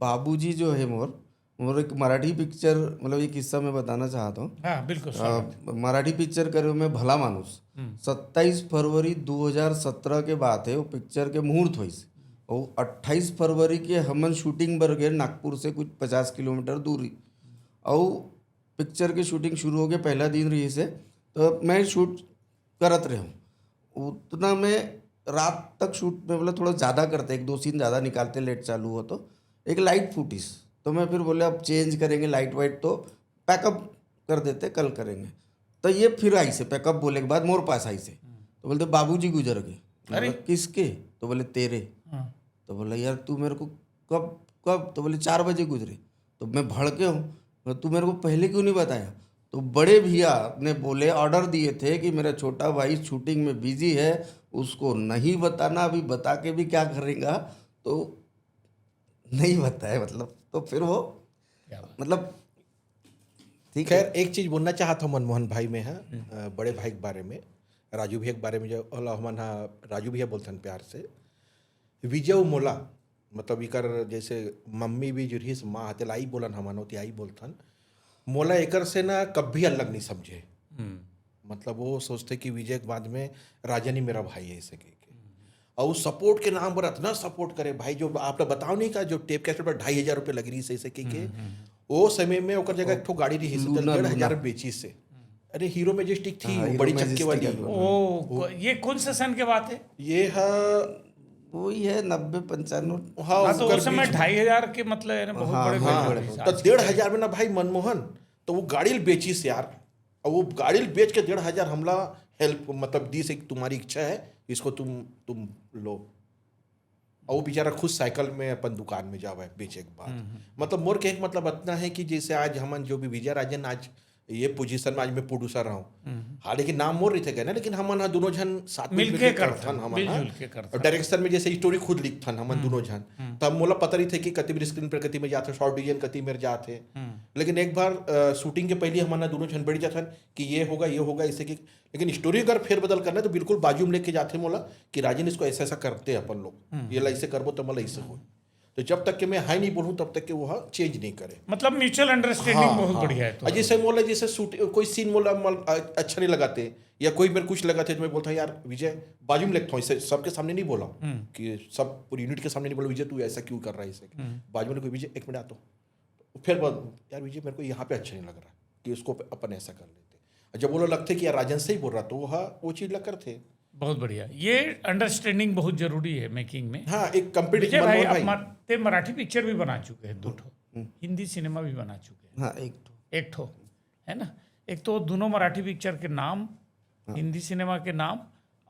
बाबूजी जो है मोर एक मराठी पिक्चर, मतलब एक किस्सा मैं बताना चाहता हूँ। हाँ बिल्कुल स्वागत। मराठी पिक्चर करे में भला मानुस 27 फरवरी 2017 के बात है। वो पिक्चर के मुहूर्त हुई से और 28 फरवरी के हमन शूटिंग बर गए नागपुर से कुछ 50 किलोमीटर दूरी। और पिक्चर की शूटिंग शुरू हो गया, पहला दिन रही से तो मैं शूट करत रहा हूँ। उतना मैं रात तक शूट में मतलब थोड़ा ज़्यादा करते, 1-2 सीन ज़्यादा निकालते, लेट चालू हो तो एक लाइट फूटीस, तो मैं फिर बोले अब चेंज करेंगे लाइट वाइट, तो पैकअप कर देते, कल करेंगे। तो ये फिर आई से पैकअप बोले के बाद मोर पास आई से, तो बोलते बाबूजी गुजर गए। अरे! किसके? तो बोले तेरे। तो बोला यार तू मेरे को कब कब? तो बोले 4 बजे गुजरे। तो मैं भड़के हूँ, तू मेरे को पहले क्यों नहीं बताया? तो बड़े भैया ने बोले, ऑर्डर दिए थे कि मेरा छोटा भाई शूटिंग में बिजी है, उसको नहीं बताना, अभी बता के भी क्या करेगा, तो नहीं बताया मतलब। तो फिर वो मतलब ठीक है। खैर एक चीज बोलना चाहता हूँ मनमोहन भाई में है, बड़े भाई के बारे में, राजू भैया के बारे में, जो हमन राजू भैया बोलते हैं प्यार से, विजय मोला, मतलब इकर जैसे मम्मी भी जो रही माँ हते लाई बोलन, हमन होती आई बोलथन मोला, एकर से ना कभी अलग नहीं समझे। मतलब वो सोचते कि विजय के बाद में राजन ही मेरा भाई है ऐसे के। और सपोर्ट के नाम पर इतना सपोर्ट करे भाई, जो आपने बताओ नहीं का, जो टेप कैसेट पर 2,500 रुपये लग रही से ऐसे के वो समय में ओकर जगह एक ठो गाड़ी रही 1,500 बेची से। अरे हीरो मैजेस्टिक थी, वो बड़ी चक्के वाली। ओ ये कौन सा सन के बात है? ये है वही है 90-95। हाँ तो उस समय 2,500 के मतलब है ना, बहुत बड़े बड़े। तो 1,500 में ना भाई मनमोहन, तो वो गाड़ी बेची से यार, और वो गाड़ी बेच के 1,500 हमला हेल्प मतलब दी से, तुम्हारी इच्छा है इसको तुम लो। और वो बेचारा खुद साइकिल में अपन दुकान में जावे बेचे के बाद। मतलब मोर के एक मतलब इतना है कि जैसे आज हमन जो भी विजय राजन आज ये पोजीशन में आज मैं प्रोड्यूसर रहा हूँ, हालांकि नाम मोर रही थे कहना, लेकिन हमन दोनों जन साथ मिलके करथन, हमन डायरेक्शन में जैसे स्टोरी खुद लिखथन हमन दोनों जन। तब मोला पता नहीं थे कि कति भी स्क्रीन पर कति में जाते, शॉर्ट डिवीजन कति में जाते। लेकिन एक बार शूटिंग के पहले हमन दोनों जन बैठ जाथन कि ये होगा इससे कि, लेकिन स्टोरी अगर फेरबदल करना है तो बिल्कुल बाजू में लेके जाते मोला कि राजन इसको ऐसा करते हैं अपन लोग, ये ऐसे करबो तो मला ऐसे हो। तो जब तक कि मैं हाई नहीं बोलूँ तब तक कि वो चेंज नहीं करे, मतलब म्यूचुअल अंडरस्टैंडिंग बहुत बढ़िया है। तो जैसे मोला जैसे शूट कोई सीन मोला अच्छा नहीं लगाते या कोई मेरे कुछ लगाते तो मैं बोलता यार विजय बाजू में लिखता हूँ, इसे सबके सामने नहीं बोला कि सब पूरी यूनिट के सामने नहीं बोला विजय तू ऐसा क्यों कर रहा है इसे, बाजू में कोई विजय 1 मिनट आता हूँ, फिर यार विजय मेरे को यहाँ पे अच्छा नहीं लग रहा कि उसको अपन ऐसा कर लेते। जब वो लोग लगते कि यार राजन से ही बोल रहा तो वो चीज़ लग करते। बहुत बढ़िया, ये अंडरस्टैंडिंग बहुत जरूरी है मेकिंग में। हाँ एक कंपटीशन भाई आप मराठी पिक्चर भी बना चुके हैं 2 ठो, हिंदी सिनेमा भी बना चुके हैं। हाँ एक ठो है ना, एक तो दोनों मराठी पिक्चर के नाम, हिंदी सिनेमा के नाम।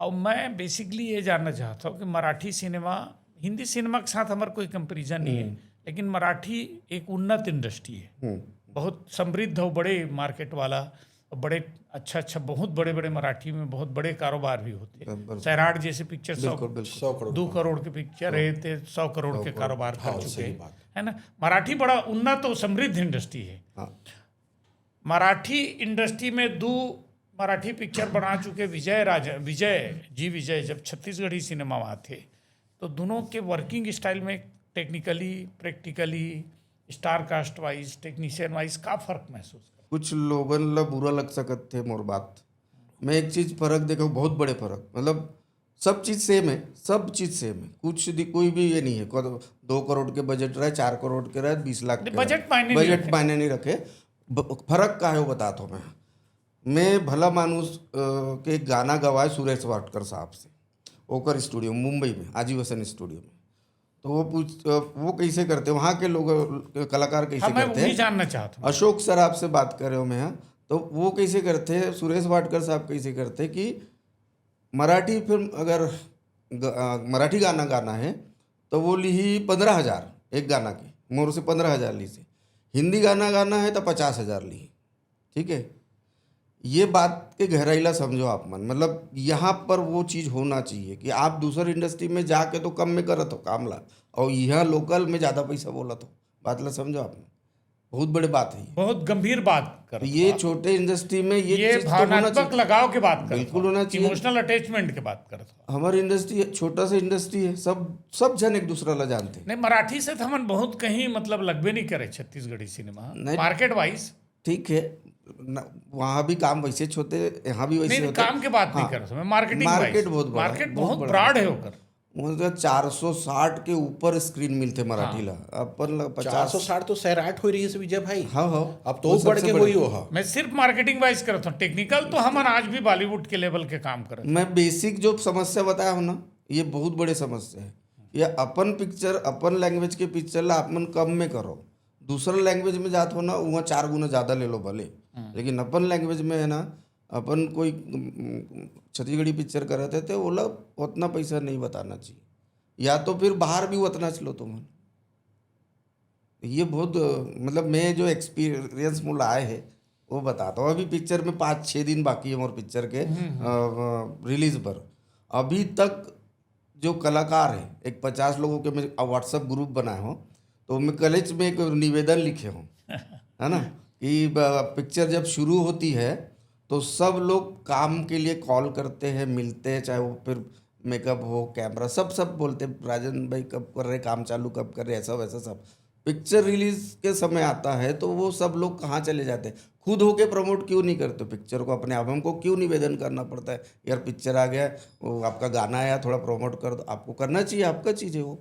और मैं बेसिकली ये जानना चाहता हूँ कि मराठी सिनेमा हिंदी सिनेमा के साथ हमारा कोई कंपेरिजन नहीं है, लेकिन मराठी एक उन्नत इंडस्ट्री है, बहुत समृद्ध और बड़े मार्केट वाला, बड़े अच्छा बहुत बड़े मराठी में बहुत बड़े कारोबार भी होते हैं। सैराट जैसे पिक्चर 2 करोड़ के पिक्चर है, 100 करोड़ के कारोबार कर चुके हैं, है ना। मराठी बड़ा उन्नत और समृद्ध इंडस्ट्री है। मराठी इंडस्ट्री में 2 मराठी पिक्चर बना चुके विजय जब छत्तीसगढ़ी सिनेमा में थे, तो दोनों के वर्किंग स्टाइल में technically practically star caste wise technician wise का फर्क महसूस कर? कुछ लोगन ला बुरा लग सकत थे मोर बात, मैं एक चीज फर्क देखो, बहुत बड़े फर्क, मतलब सब चीज सेम है, सब चीज सेम है, कोई भी ये नहीं है 2 करोड़ के बजट रहे, 4 करोड़ के रहे, 20 लाख के बजट मायने नहीं रखे। फर्क का है वो बताता हूँ मैं भला मानुस के एक गाना गवाए सुरेश वाडकर साहब से, ओकर स्टूडियो मुंबई में, आजीवसन स्टूडियो में। तो वो कैसे करते, वहाँ के लोग कलाकार कैसे करते हैं, जानना चाहता हूँ। अशोक सर आपसे बात कर रहे हो मैं, तो वो कैसे करते हैं, सुरेश वाडकर साहब कैसे करते हैं कि मराठी फिल्म अगर मराठी गाना है तो वो ली 15,000 एक गाना की, मोर से 15,000 ली से। हिंदी गाना है तो 50,000 ली, ठीक है। ये बात के गहराईला समझो आप मन, मतलब यहाँ पर वो चीज़ होना चाहिए कि आप दूसरी इंडस्ट्री में जाके तो कम में करत हो काम ला, और यहाँ लोकल में ज़्यादा पैसा बोला तो बात ला समझो आप। बहुत बड़ी बात है बहुत गंभीर बात कर ये छोटे इंडस्ट्री में ये ये चीज तो होना भावनात्मक चाहिए। लगाव की बात कर बिल्कुल होना चाहिए। इमोशनल अटैचमेंट की बात कर हमारी इंडस्ट्री छोटा सा इंडस्ट्री है, सब जन एक दूसरा ला जानते हैं। नहीं मराठी से तो हमन बहुत कहीं मतलब लगबे नहीं करे छत्तीसगढ़ी सिनेमा नहीं। मार्केट वाइज ठीक है, वहाँ भी काम वैसे होते, यहाँ भी वैसे नहीं होते। काम की बात नहीं कर रहा मैं मार्केटिंग मार्केट बहुत बड़ा है, मार्केट बहुत बहुत बड़ा ब्रॉड है होकर 460 के ऊपर स्क्रीन मिलते मराठीला, अपन 50। 460 तो सैराट हो रही है विजय भाई। हाँ हाँ, अब तो बढ़ के हुई हो। मैं सिर्फ मार्केटिंग वाइज करता हूँ टेक्निकल तो हम आज भी बॉलीवुड के लेवल के काम कर रहे मैं बेसिक जो समस्या बताया हूँ ना, ये बहुत बड़े समस्या है। ये अपन पिक्चर अपन लैंग्वेज के पिक्चर ला अपन कम में करो, दूसरा लैंग्वेज में जात हो ना वहाँ 4 गुना ज़्यादा ले लो भले, लेकिन अपन लैंग्वेज में है ना, अपन कोई छत्तीसगढ़ी पिक्चर कर रहे थे वो लोग उतना पैसा नहीं बताना चाहिए, या तो फिर बाहर भी उतना चलो तुम। ये बहुत मतलब मैं जो एक्सपीरियंस मुझे आए है वो बताता हूँ। अभी पिक्चर में 5-6 दिन बाकी है मोर पिक्चर के रिलीज पर। अभी तक जो कलाकार है, एक 50 लोगों के मैं व्हाट्सएप ग्रुप बनाया हूँ, तो मैं कॉलेज में एक निवेदन लिखे हूँ, है ना, कि पिक्चर जब शुरू होती है तो सब लोग काम के लिए कॉल करते हैं, मिलते हैं, चाहे वो फिर मेकअप हो, कैमरा, सब बोलते हैं राजन भाई कब कर रहे, काम चालू कब कर रहे, ऐसा वैसा सब। पिक्चर रिलीज के समय आता है तो वो सब लोग कहाँ चले जाते हैं, खुद होके प्रमोट क्यों नहीं करते पिक्चर को अपने आप। हमको क्यों निवेदन करना पड़ता है, यार पिक्चर आ गया, वो आपका गाना आया, थोड़ा प्रमोट कर दो। आपको करना चाहिए, आपका चीज़ है वो,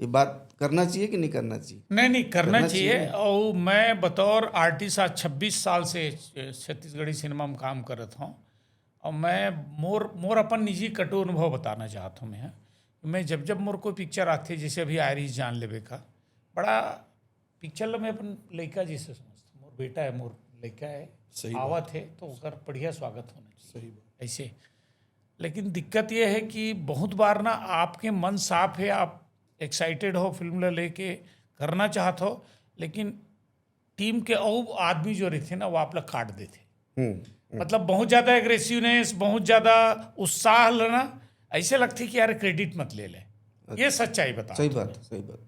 ये बात करना चाहिए कि नहीं करना चाहिए? नहीं करना चाहिए। और मैं बतौर आर्टिस्ट आज 26 साल से छत्तीसगढ़ी सिनेमा में काम करत हूँ, और मैं मोर अपन निजी कटु अनुभव बताना चाहता हूँ। मैं जब मोर कोई पिक्चर आती है, जैसे अभी आयरिश जान लेवे का बड़ा पिक्चर मैं अपन लड़का जैसे समझता, मोर बेटा है, मोर लड़का है, आवत है तो ओकर बढ़िया स्वागत होना चाहिए, सही ऐसे। लेकिन दिक्कत यह है कि बहुत बार ना आपके मन साफ है, आप एक्साइटेड हो फिल्म लेके करना चाहते हो, लेकिन टीम के और आदमी जो रहते ना वो आप लोग काट देते। मतलब बहुत ज़्यादा एग्रेसिवनेस, बहुत ज़्यादा उत्साह लेना, ऐसे लगते कि यार क्रेडिट मत ले ले। ये सच्चाई बता, सही बात।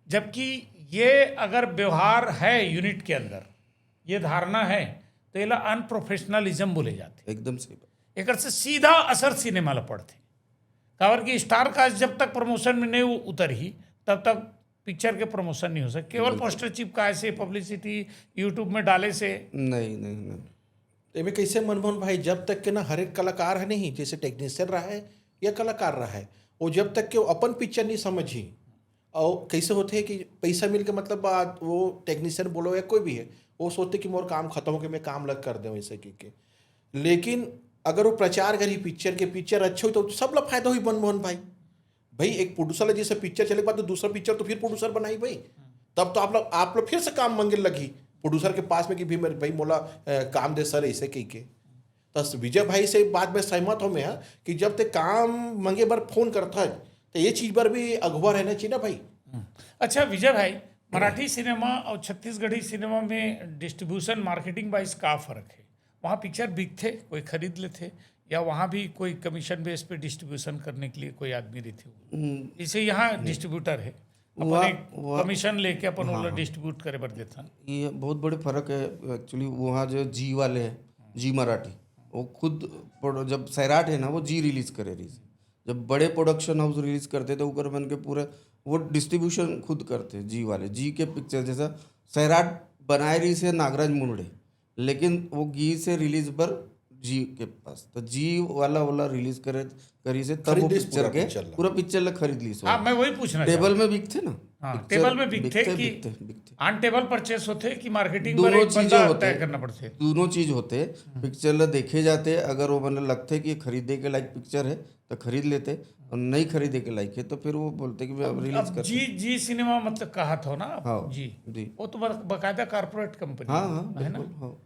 जबकि ये अगर व्यवहार है यूनिट के अंदर, ये धारणा है तो ये अनप्रोफेशनलिज्म बोले जाते। एकदम सही बात। एक से सीधा असर सिनेमा ला पड़ते, काबर कि स्टार कास्ट जब तक प्रमोशन में नहीं उतरी तब तक पिक्चर के प्रमोशन नहीं हो सकते। केवल पोस्टर चिपकाए से, पब्लिसिटी यूट्यूब में डाले से नहीं। एमें कैसे मनमोहन भाई, जब तक के ना हर एक कलाकार है नहीं, जैसे टेक्नीशियन रहा है या कलाकार रहा है, वो जब तक के वो अपन पिक्चर नहीं समझी, और कैसे होते हैं कि पैसा मिल के मतलब बात, वो टेक्नीशियन बोलो या कोई भी है, वो सोचते कि मोर काम खत्म हो के मैं काम लग कर दूँ वैसे के। लेकिन अगर वो प्रचार करी पिक्चर के, पिक्चर अच्छे हो तो सब लोग फायदा हुई। मनमोहन भाई एक प्रोड्यूसर जैसे पिक्चर चले के बाद तो दूसरा पिक्चर तो फिर प्रोड्यूसर बनाई भाई, तब तो आप लोग फिर से काम मांगे लगी प्रोड्यूसर के पास में कि भी मेरे भाई मोला काम दे सर ऐसे कही के। तो विजय भाई से बात में सहमत हूँ मैं कि जब तक काम मांगे बार फोन करता है तो ये चीज़ पर भी अगवा रहना चाहिए ना भाई। अच्छा विजय भाई, मराठी सिनेमा और छत्तीसगढ़ी सिनेमा में डिस्ट्रीब्यूशन मार्केटिंग वाइज का फर्क है? वहाँ पिक्चर बिकते, कोई खरीद लेते, या वहाँ भी कोई कमीशन बेस पे डिस्ट्रीब्यूशन करने के लिए कोई आदमी रहते? जैसे यहाँ डिस्ट्रीब्यूटर है, अपन एक कमीशन लेके अपन वो डिस्ट्रीब्यूट करे बर देता। ये बहुत बड़े फर्क है एक्चुअली। वहाँ जो जी वाले हैं, जी मराठी, वो खुद जब सैराट है ना वो जी रिलीज करे रही, जब बड़े प्रोडक्शन हाउस रिलीज करते थे ऊपर बन के पूरे वो डिस्ट्रीब्यूशन खुद करते जी वाले। जी के पिक्चर जैसा सैराट बनाए रही से नागराज मुंडे, लेकिन वो गी से रिलीज पर जी के पास, तो जी वाला रिलीज करी से तब वो पिक्चर के पूरा पिक्चर ला खरीद ली। हाँ मैं वही पूछना, टेबल में बिकते ना, हाँ टेबल में बिकते कि ऑन टेबल परचेस होते कि मार्केटिंग दोनों चीजें होते तय करना पड़ते? दोनों चीज होते। पिक्चर ला देखे जाते, अगर वो मैंने लगते कि खरीदे के लायक पिक्चर है तो खरीद लेते, और नहीं खरीदे के लायक है तो फिर वो बोलते कि अब रिलीज कर। जी सिनेमा मतलब कहा था ना? हाँ जी वो तो बकायदा कारपोरेट कंपनी हाँ है ना? हाँ।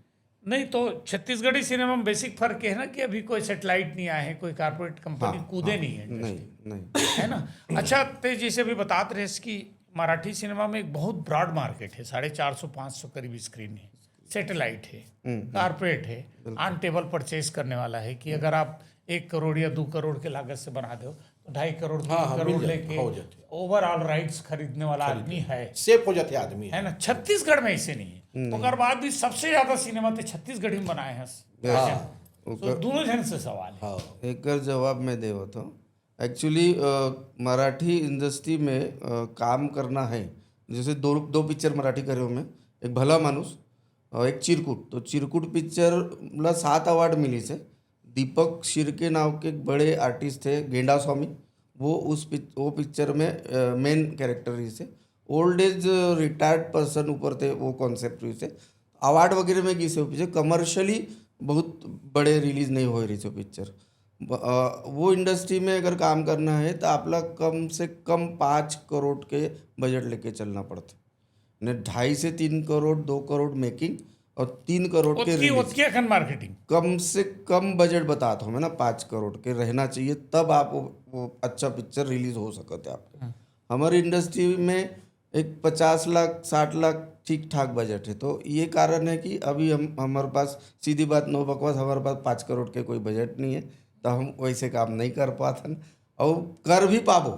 नहीं तो छत्तीसगढ़ी सिनेमा में बेसिक फर्क है ना कि अभी कोई सेटेलाइट नहीं आए हैं, कोई कारपोरेट कंपनी कूदे नहीं है, नहीं है ना? अच्छा तो जैसे अभी बताते रहे कि मराठी सिनेमा में एक बहुत ब्रॉड मार्केट है, 450-500 करीब स्क्रीन है, सेटेलाइट है, कारपोरेट है, ऑन टेबल परचेज करने वाला है कि अगर आप 1 करोड़ या 2 करोड़ के लागत से बना दो तो 2.5 करोड़ हाँ, 3 करोड़ मिल जाते, लेके हो जाते। ओवरऑल राइट्स खरीदने वाला आदमी है सेफ हो जाते आदमी है ना। छत्तीसगढ़ में ऐसे नहीं है। ओकर बाद भी सबसे ज्यादा सिनेमा तो छत्तीसगढ़ में बनाए हैं। तो दोनों जन से सवाल है। एकर जवाब मैं देवत हूँ। एक्चुअली मराठी इंडस्ट्री में काम करना है, जैसे दो पिक्चर मराठी करे हो मैं, एक भला माणूस और एक चिरकुट। तो चिरकुट पिक्चर ला 7 अवार्ड मिली से। दीपक शिर्के नाव के एक बड़े आर्टिस्ट थे, गेंडा स्वामी, वो पिक्चर में मेन कैरेक्टर रही से। ओल्ड एज रिटायर्ड पर्सन ऊपर थे वो कॉन्सेप्ट रही से। अवार्ड वगैरह में गई से पिक्चर कमर्शियली बहुत बड़े रिलीज नहीं हो रही से पिक्चर। वो इंडस्ट्री में अगर काम करना है तो आपला कम से कम 5 करोड़ के बजट लेके चलना पड़ता है। 2.5 से 3 करोड़, 2 करोड़ मेकिंग और 3 करोड़ के रिलीज। मार्केटिंग कम से कम बजट बताता हूँ मैं ना, 5 करोड़ के रहना चाहिए, तब आप वो अच्छा पिक्चर रिलीज हो सकते हैं आपके। हमारी इंडस्ट्री में एक 50 लाख 60 लाख ठीक ठाक बजट है। तो ये कारण है कि अभी हमारे पास, सीधी बात नो बकवास, हमारे पास 5 करोड़ के कोई बजट नहीं है, तो हम वैसे काम नहीं कर पाते और कर भी पाबो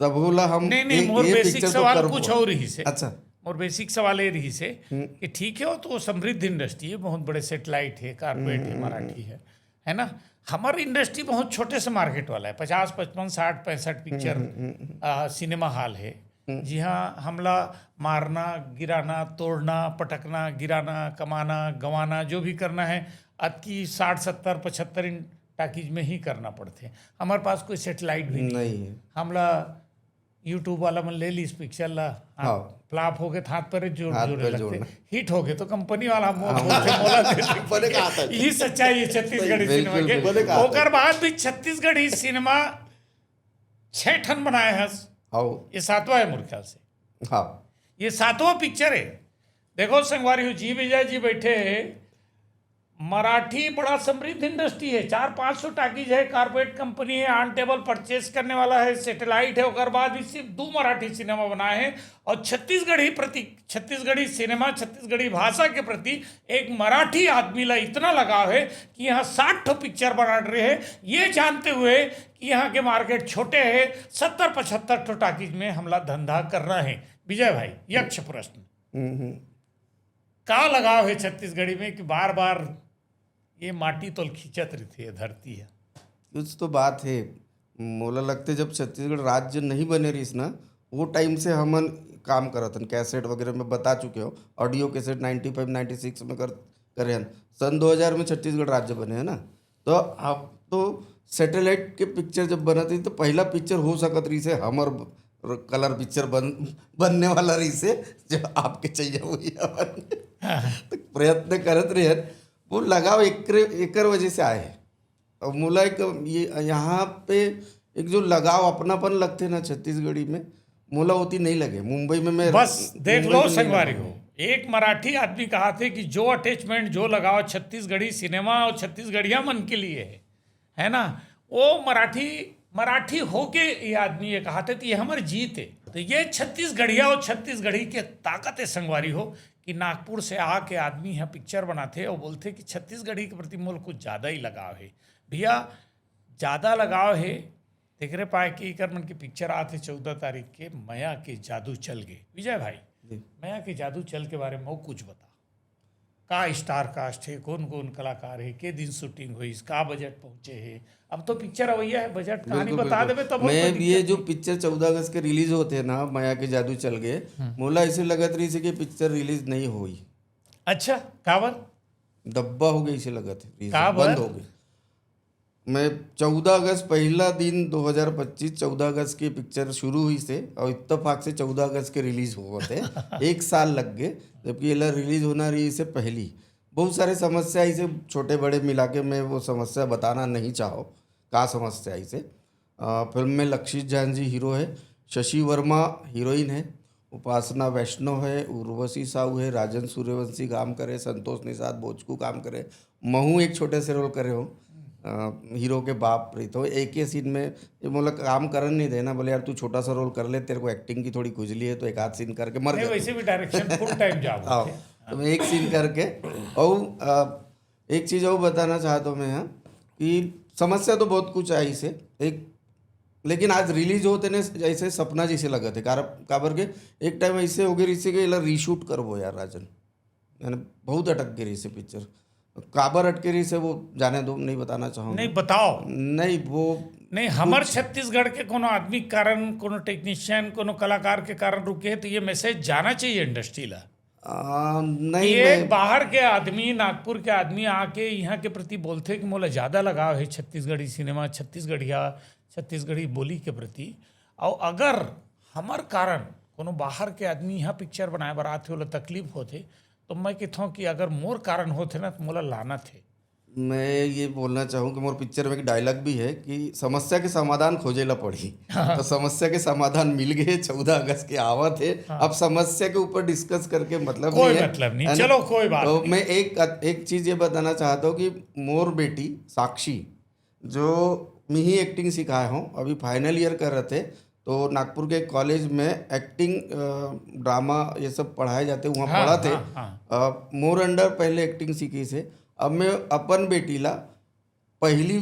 तब बोला हम नहीं मोर बेसिक सवाल कुछ और ही से। अच्छा, और बेसिक सवाल ये रही से कि ठीक है वो तो समृद्ध इंडस्ट्री है, बहुत बड़े सेटेलाइट है, कारपेट है, मराठी है ना। हमारी इंडस्ट्री बहुत छोटे से मार्केट वाला है, 50 55 60 65 पिक्चर सिनेमा हॉल है। जी हाँ, हमला मारना गिराना तोड़ना पटकना गिराना कमाना गंवाना जो भी करना है अब की 60 70 75 इन टाकीज में ही करना पड़ते। हमारे पास कोई सेटेलाइट भी नहीं है। हमला यूट्यूब वाला मन ले ली इस पिक्चर ला, फ्लॉप हो गए हाथ पर जोड़ने लगते, हिट हो गए तो कंपनी वाला मोला देते। यही सच्चाई है छत्तीसगढ़ी सिनेमा के। ओकर बाद भी छत्तीसगढ़ी सिनेमा 6 ठन बनाए हैं। ये 7वां है मेरे ख्याल से। हाँ, ये 7वां पिक्चर है। देखो संगवारी हो, जी विजय जी बैठे हैं। मराठी बड़ा समृद्ध इंडस्ट्री है, 400-500 टाकीज है, कारपोरेट कंपनी है, ऑन टेबल परचेस करने वाला है, सेटेलाइट है। और बाद भी सिर्फ 2 मराठी सिनेमा बनाए हैं। और छत्तीसगढ़ी सिनेमा, छत्तीसगढ़ी भाषा के प्रति एक मराठी आदमी ला इतना लगाव है कि यहाँ 60 पिक्चर बना रहे हैं, ये जानते हुए कि यहाँ के मार्केट छोटे हैं। 70-75 टाकीज में हमला धंधा करना है। विजय भाई, यक्ष प्रश्न का लगाव है छत्तीसगढ़ी में कि बार बार ये माटी तो खींचत रहती है, धरती है। कुछ तो बात है। मोला लगते जब छत्तीसगढ़ राज्य नहीं बने रही ना, वो टाइम से हमन काम करतन, कैसेट वगैरह में बता चुके हो, ऑडियो कैसेट 95-96 में करे हन। सन 2000 में छत्तीसगढ़ राज्य बने हैं ना। तो अब तो सैटेलाइट के पिक्चर जब बना थी तो पहला पिक्चर हो सकत रही से हमर कलर पिक्चर बनने वाला रही से, जो आपके चाहिए वही तो प्रयत्न करत रहे। वो लगाव एक वजह से आए हैं। और मोला एक ये यहाँ पे एक जो लगाव अपनापन लगते ना छत्तीसगढ़ी में, मोला होती नहीं लगे। मुंबई में मैं बस देख लो संगवारी हो, एक मराठी आदमी कहा थे कि जो अटैचमेंट जो लगाव छत्तीसगढ़ी सिनेमा और छत्तीसगढ़िया मन के लिए है ना, वो मराठी होके ये आदमी ये कहा था कि ये हमारी जीत है। तो ये छत्तीसगढ़िया और छत्तीसगढ़ी के ताकत है संगवारी हो कि नागपुर से आके आदमी यहाँ पिक्चर बनाते और बोलते कि छत्तीसगढ़ी के प्रति मोल कुछ ज़्यादा ही लगाव है। भैया ज़्यादा लगाव है। देख रहे पाए कि कर मन की पिक्चर आते 14 तारीख के, मया के जादू चल गए। विजय भाई, मया के जादू चल के बारे में वो कुछ बता। का स्टार कास्ट है, कौन कौन कलाकार है, के दिन शूटिंग हुई, का बजट पहुंचे है। अब तो पिक्चर अवैया है, बजट कहानी बता देवे तब। मैं ये जो पिक्चर 14 अगस्त के रिलीज होते हैं ना, माया के जादू चल गए, मोला ऐसे लगत रही से कि पिक्चर रिलीज नहीं हुई। अच्छा, काबर दब्बा हो गई, इसे लगत है काबर बंद हो गई। मैं 14 अगस्त पहला दिन 2025 14 अगस्त की पिक्चर शुरू हुई से और इत्तेफाक से 14 अगस्त के रिलीज हुए थे। 1 साल लग गए, जबकि ये रिलीज होना रही से पहली। बहुत सारे समस्या इसे छोटे बड़े मिला के मैं वो समस्या बताना नहीं चाहो का समस्या इसे। फिल्म में लक्षित जान जी हीरो है, शशि वर्मा हीरोइन है, उपासना वैष्णव है, उर्वशी साहू है, राजन सूर्यवंशी काम करे, संतोष निषाद भोजकू काम करे, महू एक छोटे से रोल करे हो, हीरो के बाप रही। तो एक ही सीन में ये बोला काम करन नहीं देना, बोले यार तू छोटा सा रोल कर ले, तेरे को एक्टिंग की थोड़ी खुजली है तो एक आध सीन करके मर गए। वैसे भी डायरेक्शन फुल टाइम जॉब हाँ, तो मैं एक सीन करके। और एक चीज़ और बताना चाहता हूँ मैं यहाँ कि समस्या तो बहुत कुछ आई से। एक लेकिन आज रिलीज होते ने जैसे सपना जैसे लगा थे काबर के एक टाइम ऐसे हो गए रिसे के रीशूट करबो यार राजन, यानी बहुत अटक गई रही से पिक्चर। काबर अटके रही से वो जाने दो, नहीं बताना चाहूँगा। नहीं बताओ। नहीं वो नहीं, हमर छत्तीसगढ़ के कोनो आदमी के कारण, कोनो टेक्नीशियन, कोनो कलाकार के कारण रुके है तो ये मैसेज जाना चाहिए इंडस्ट्री ला। नहीं ये बाहर के आदमी, नागपुर के आदमी आके यहाँ के प्रति बोलते कि मोला ज़्यादा लगाव है छत्तीसगढ़ी सिनेमा, छत्तीसगढ़ी बोली के प्रति। और अगर हमार कारण कोनो बाहर के आदमी यहाँ पिक्चर बनाए बर आथे ओला तकलीफ होते तो मैं कहता कि अगर मोर कारण होते ना तो मोला लाना थे। मैं ये बोलना चाहूँ कि मोर पिक्चर में एक डायलॉग भी है कि समस्या के समाधान खोजे ला पड़ी। तो समस्या के समाधान मिल गए, 14 अगस्त के आवत है। अब समस्या के ऊपर डिस्कस करके मतलब कोई नहीं है, मतलब नहीं, चलो कोई बात तो नहीं। मैं एक चीज ये बताना चाहता हूँ कि मोर बेटी साक्षी जो मैं ही एक्टिंग सिखाया हूँ, अभी फाइनल ईयर कर रहे थे तो नागपुर के कॉलेज में एक्टिंग ड्रामा ये सब पढ़ाए जाते, वहाँ पढ़ा थे। मोर अंडर पहले एक्टिंग सीखी से। अब मैं अपन बेटी ला पहली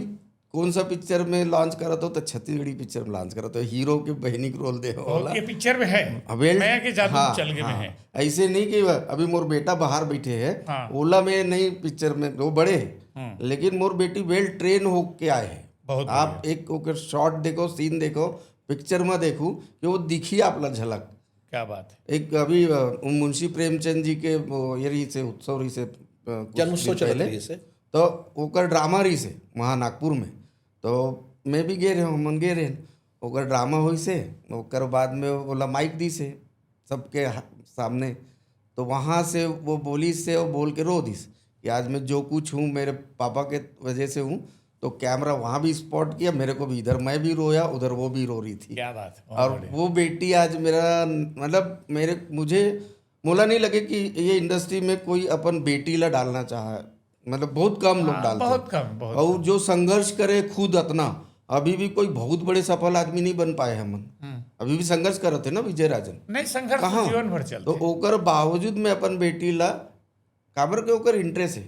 कौन सा पिक्चर में लॉन्च करा तो छत्तीसगढ़ी पिक्चर में लॉन्च करा तो हीरो के बहनी को रोल दे ये पिक्चर में है, मैं के जादू चल गए में है। ऐसे नहीं कि अभी मोर बेटा बाहर बैठे है, ओला में नहीं पिक्चर में वो बड़े है, लेकिन मोर बेटी वेल ट्रेन होके आए है। आप एक ओकर शॉट देखो, सीन देखो, पिक्चर में देखो कि वो दिखी आप ला झलक। क्या बात है। एक अभी मुंशी प्रेमचंद जी के ये रही से उत्सव रही से जन्मोत्सव चल रही से तो ओकर ड्रामा रही से वहाँ नागपुर में, तो मैं भी गे रहे हूँ, मन गे रहे ओकर ड्रामा हुई से। ओकर बाद में बोला माइक दी से सबके सामने, तो वहाँ से वो बोली से वो बोल के रो दिस कि आज मैं जो कुछ हूँ मेरे पापा के वजह से हूँ। तो कैमरा वहाँ भी स्पॉट किया मेरे को भी, इधर मैं भी रोया उधर वो भी रो रही थी। क्या बात है। और वो बेटी आज मेरा मतलब मुझे मोला नहीं लगे कि ये इंडस्ट्री में कोई अपन बेटी ला डालना चाहे, मतलब बहुत कम लोग डालते, बहुत कम। और जो संघर्ष करे खुद अपना, अभी भी कोई बहुत बड़े सफल आदमी नहीं बन पाए हमन, अभी भी संघर्ष करते ना विजय राजन। नहीं, संघर्ष तो जीवन भर चलते। तो ओकर बावजूद में अपन बेटी ला काबर के ओकर इंटरेस्ट है।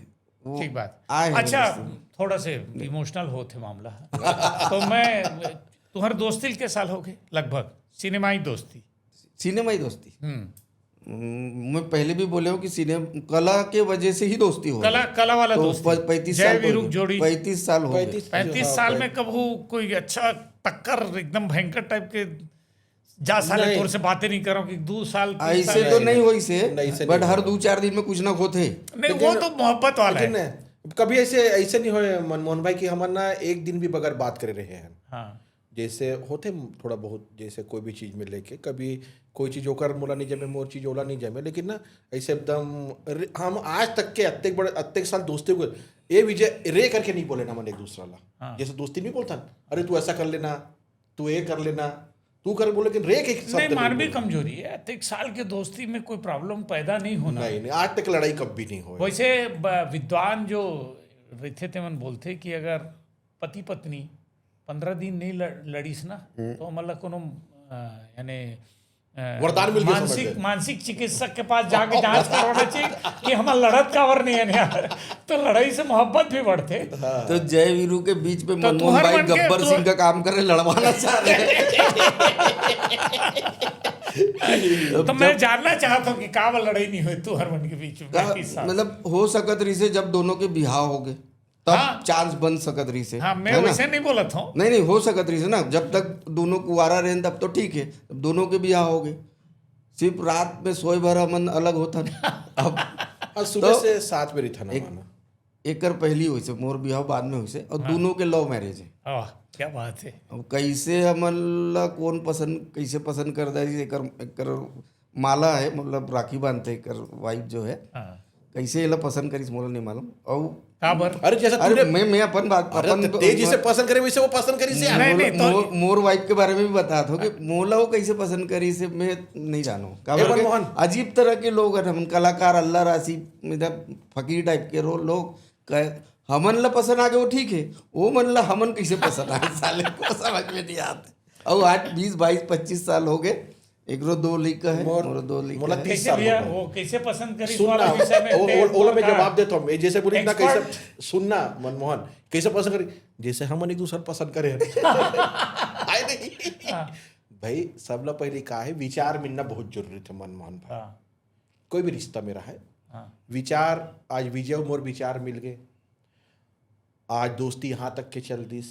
ठीक बात। अच्छा, थोड़ा से इमोशनल होते मामला तो मैं तुम्हारे दोस्ती के साल हो गए लगभग, सिनेमाई दोस्ती। मैं पहले भी बोले हूँ कि सिनेमा कला के वजह से ही दोस्ती हो, कला वाला दोस्ती। 35 साल जोड़ी 35 साल हो गए। 35 साल में कब कोई अच्छा टक्कर एकदम भयंकर टाइप के जा साले तौर से बातें नहीं करो कि 2 साल ऐसे तो नहीं हुई से, बट हर 2-4 दिन में कुछ ना होते नहीं, वो तो मोहब्बत वाला है। कभी ऐसे नहीं हुए मनमोहन भाई कि हम ना एक दिन भी बगैर बात करे रहे हैं। हाँ, जैसे होते थोड़ा बहुत, जैसे कोई भी चीज़ में लेके कभी कोई चीज़ होकर मोला नहीं जमे, मोर चीज़ ओला नहीं जमे, लेकिन ना ऐसे एकदम हम आज तक के अत्तेक साल दोस्ती हुए ये विजय रे करके नहीं बोले ना मन एक दूसरा ला। जैसे दोस्ती नहीं बोलता अरे तू ऐसा कर लेना, तू ये कर लेना, तू कर बोले, लेकिन रे के नहीं, मानवीय कमजोरी है। 1 साल के दोस्ती में कोई प्रॉब्लम पैदा नहीं होना। नहीं, आज तक लड़ाई कभी नहीं हुई। वैसे विद्वान जो रहते थे मन बोलते कि अगर पति पत्नी 15 दिन नहीं लड़ीस ना तो मतलब कोनो यानी वरदान मिल गया। मानसिक चिकित्सक के पास जाके जांच करवाना चाहिए कि हमारा लड़त कावर नहीं है यार, तो लड़ाई से मोहब्बत भी बढ़ते। तो जय वीरू के बीच में मनमोहन भाई गब्बर सिंह का काम कर रहे, लड़वाना चाह रहे तो मैं जानना चाहता हूँ कि कावर लड़ाई नहीं हुई तू हरमन के बीच में। मतलब हो सकत रही से जब दोनों के बिहार हो गए तब चांस बन सकत रही से। हाँ, मैं वैसे नहीं बोला था। नहीं हो सकत रही से ना, जब तक दोनों कुआरा रहे तब तो ठीक है, तब दोनों के बियाह हो गए, सिर्फ रात में सोए भर मन अलग होता ना। अब सुबह तो से 7 बजे था ना, एक पहली हुई से मोर बियाह बाद में हुई से, और दोनों के लव मैरिज है। क्या बात है। अब कैसे हमन ला कौन कैसे पसंद कर दे, एकर माला है मतलब राखी बांधते एकर वाइफ जो है, कैसे ये पसंद करी मोला नहीं मालूम। और अरे जैसा मैं अपन बात अपन तेजी से पसंद करे वैसे वो पसंद करी से। नहीं, तो मोर वाइफ के बारे में भी बता दो कि मोला वो कैसे पसंद करी से मैं नहीं जानो। अजीब तरह के लोग हैं हम, कलाकार अल्लाह राशि फकीर टाइप के लोग हमन ला पसंद आ गए वो ठीक है, वो मन ला हमन कैसे पसंद आए साले को समझ में नहीं आते। और आज 20, 22, 25 साल हो गए, एक दो लिखा है, मोर 2 लिखा है। कैसे भैया वो कैसे पसंद करी सुनना ओला में जवाब देता हूँ मैं, जैसे बोली ना कैसे सुनना मनमोहन कैसे पसंद करी, जैसे हम एक दूसरे पसंद करे है नहीं। भाई सब लोग पहले कहा है विचार मिलना बहुत जरूरी थे मनमोहन भाई। हाँ कोई भी रिश्ता मेरा है, हाँ विचार आज विजय मोर विचार मिल गए, आज दोस्ती यहाँ तक के चल दिस,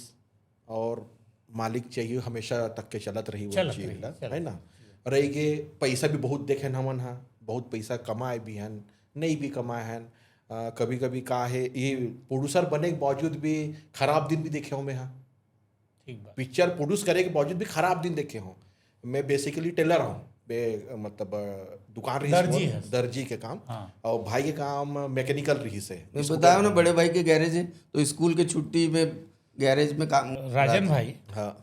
और मालिक चाहिए हमेशा तक के चलत रही वो चलत चीज रही, ला, चलत है ना। रही गे पैसा भी बहुत देखे हमन हा, बहुत पैसा कमाए भी हन, नहीं भी कमाए हन। कभी कभी का है ये प्रोड्यूसर बने के बावजूद भी खराब दिन भी देखे हूँ मैं। हाँ, ठीक बात। पिक्चर प्रोड्यूस करे के बावजूद भी खराब दिन देखे हूँ। मैं बेसिकली टेलर हूँ, मतलब दुकान रही दर्जी मोर, है। दर्जी के काम। हाँ। और भाई के काम मैकेनिकल रही से। मैं बताया ना बड़े भाई के गैरेज है, तो स्कूल के छुट्टी में गैरेज में काम। राजन भाई, हाँ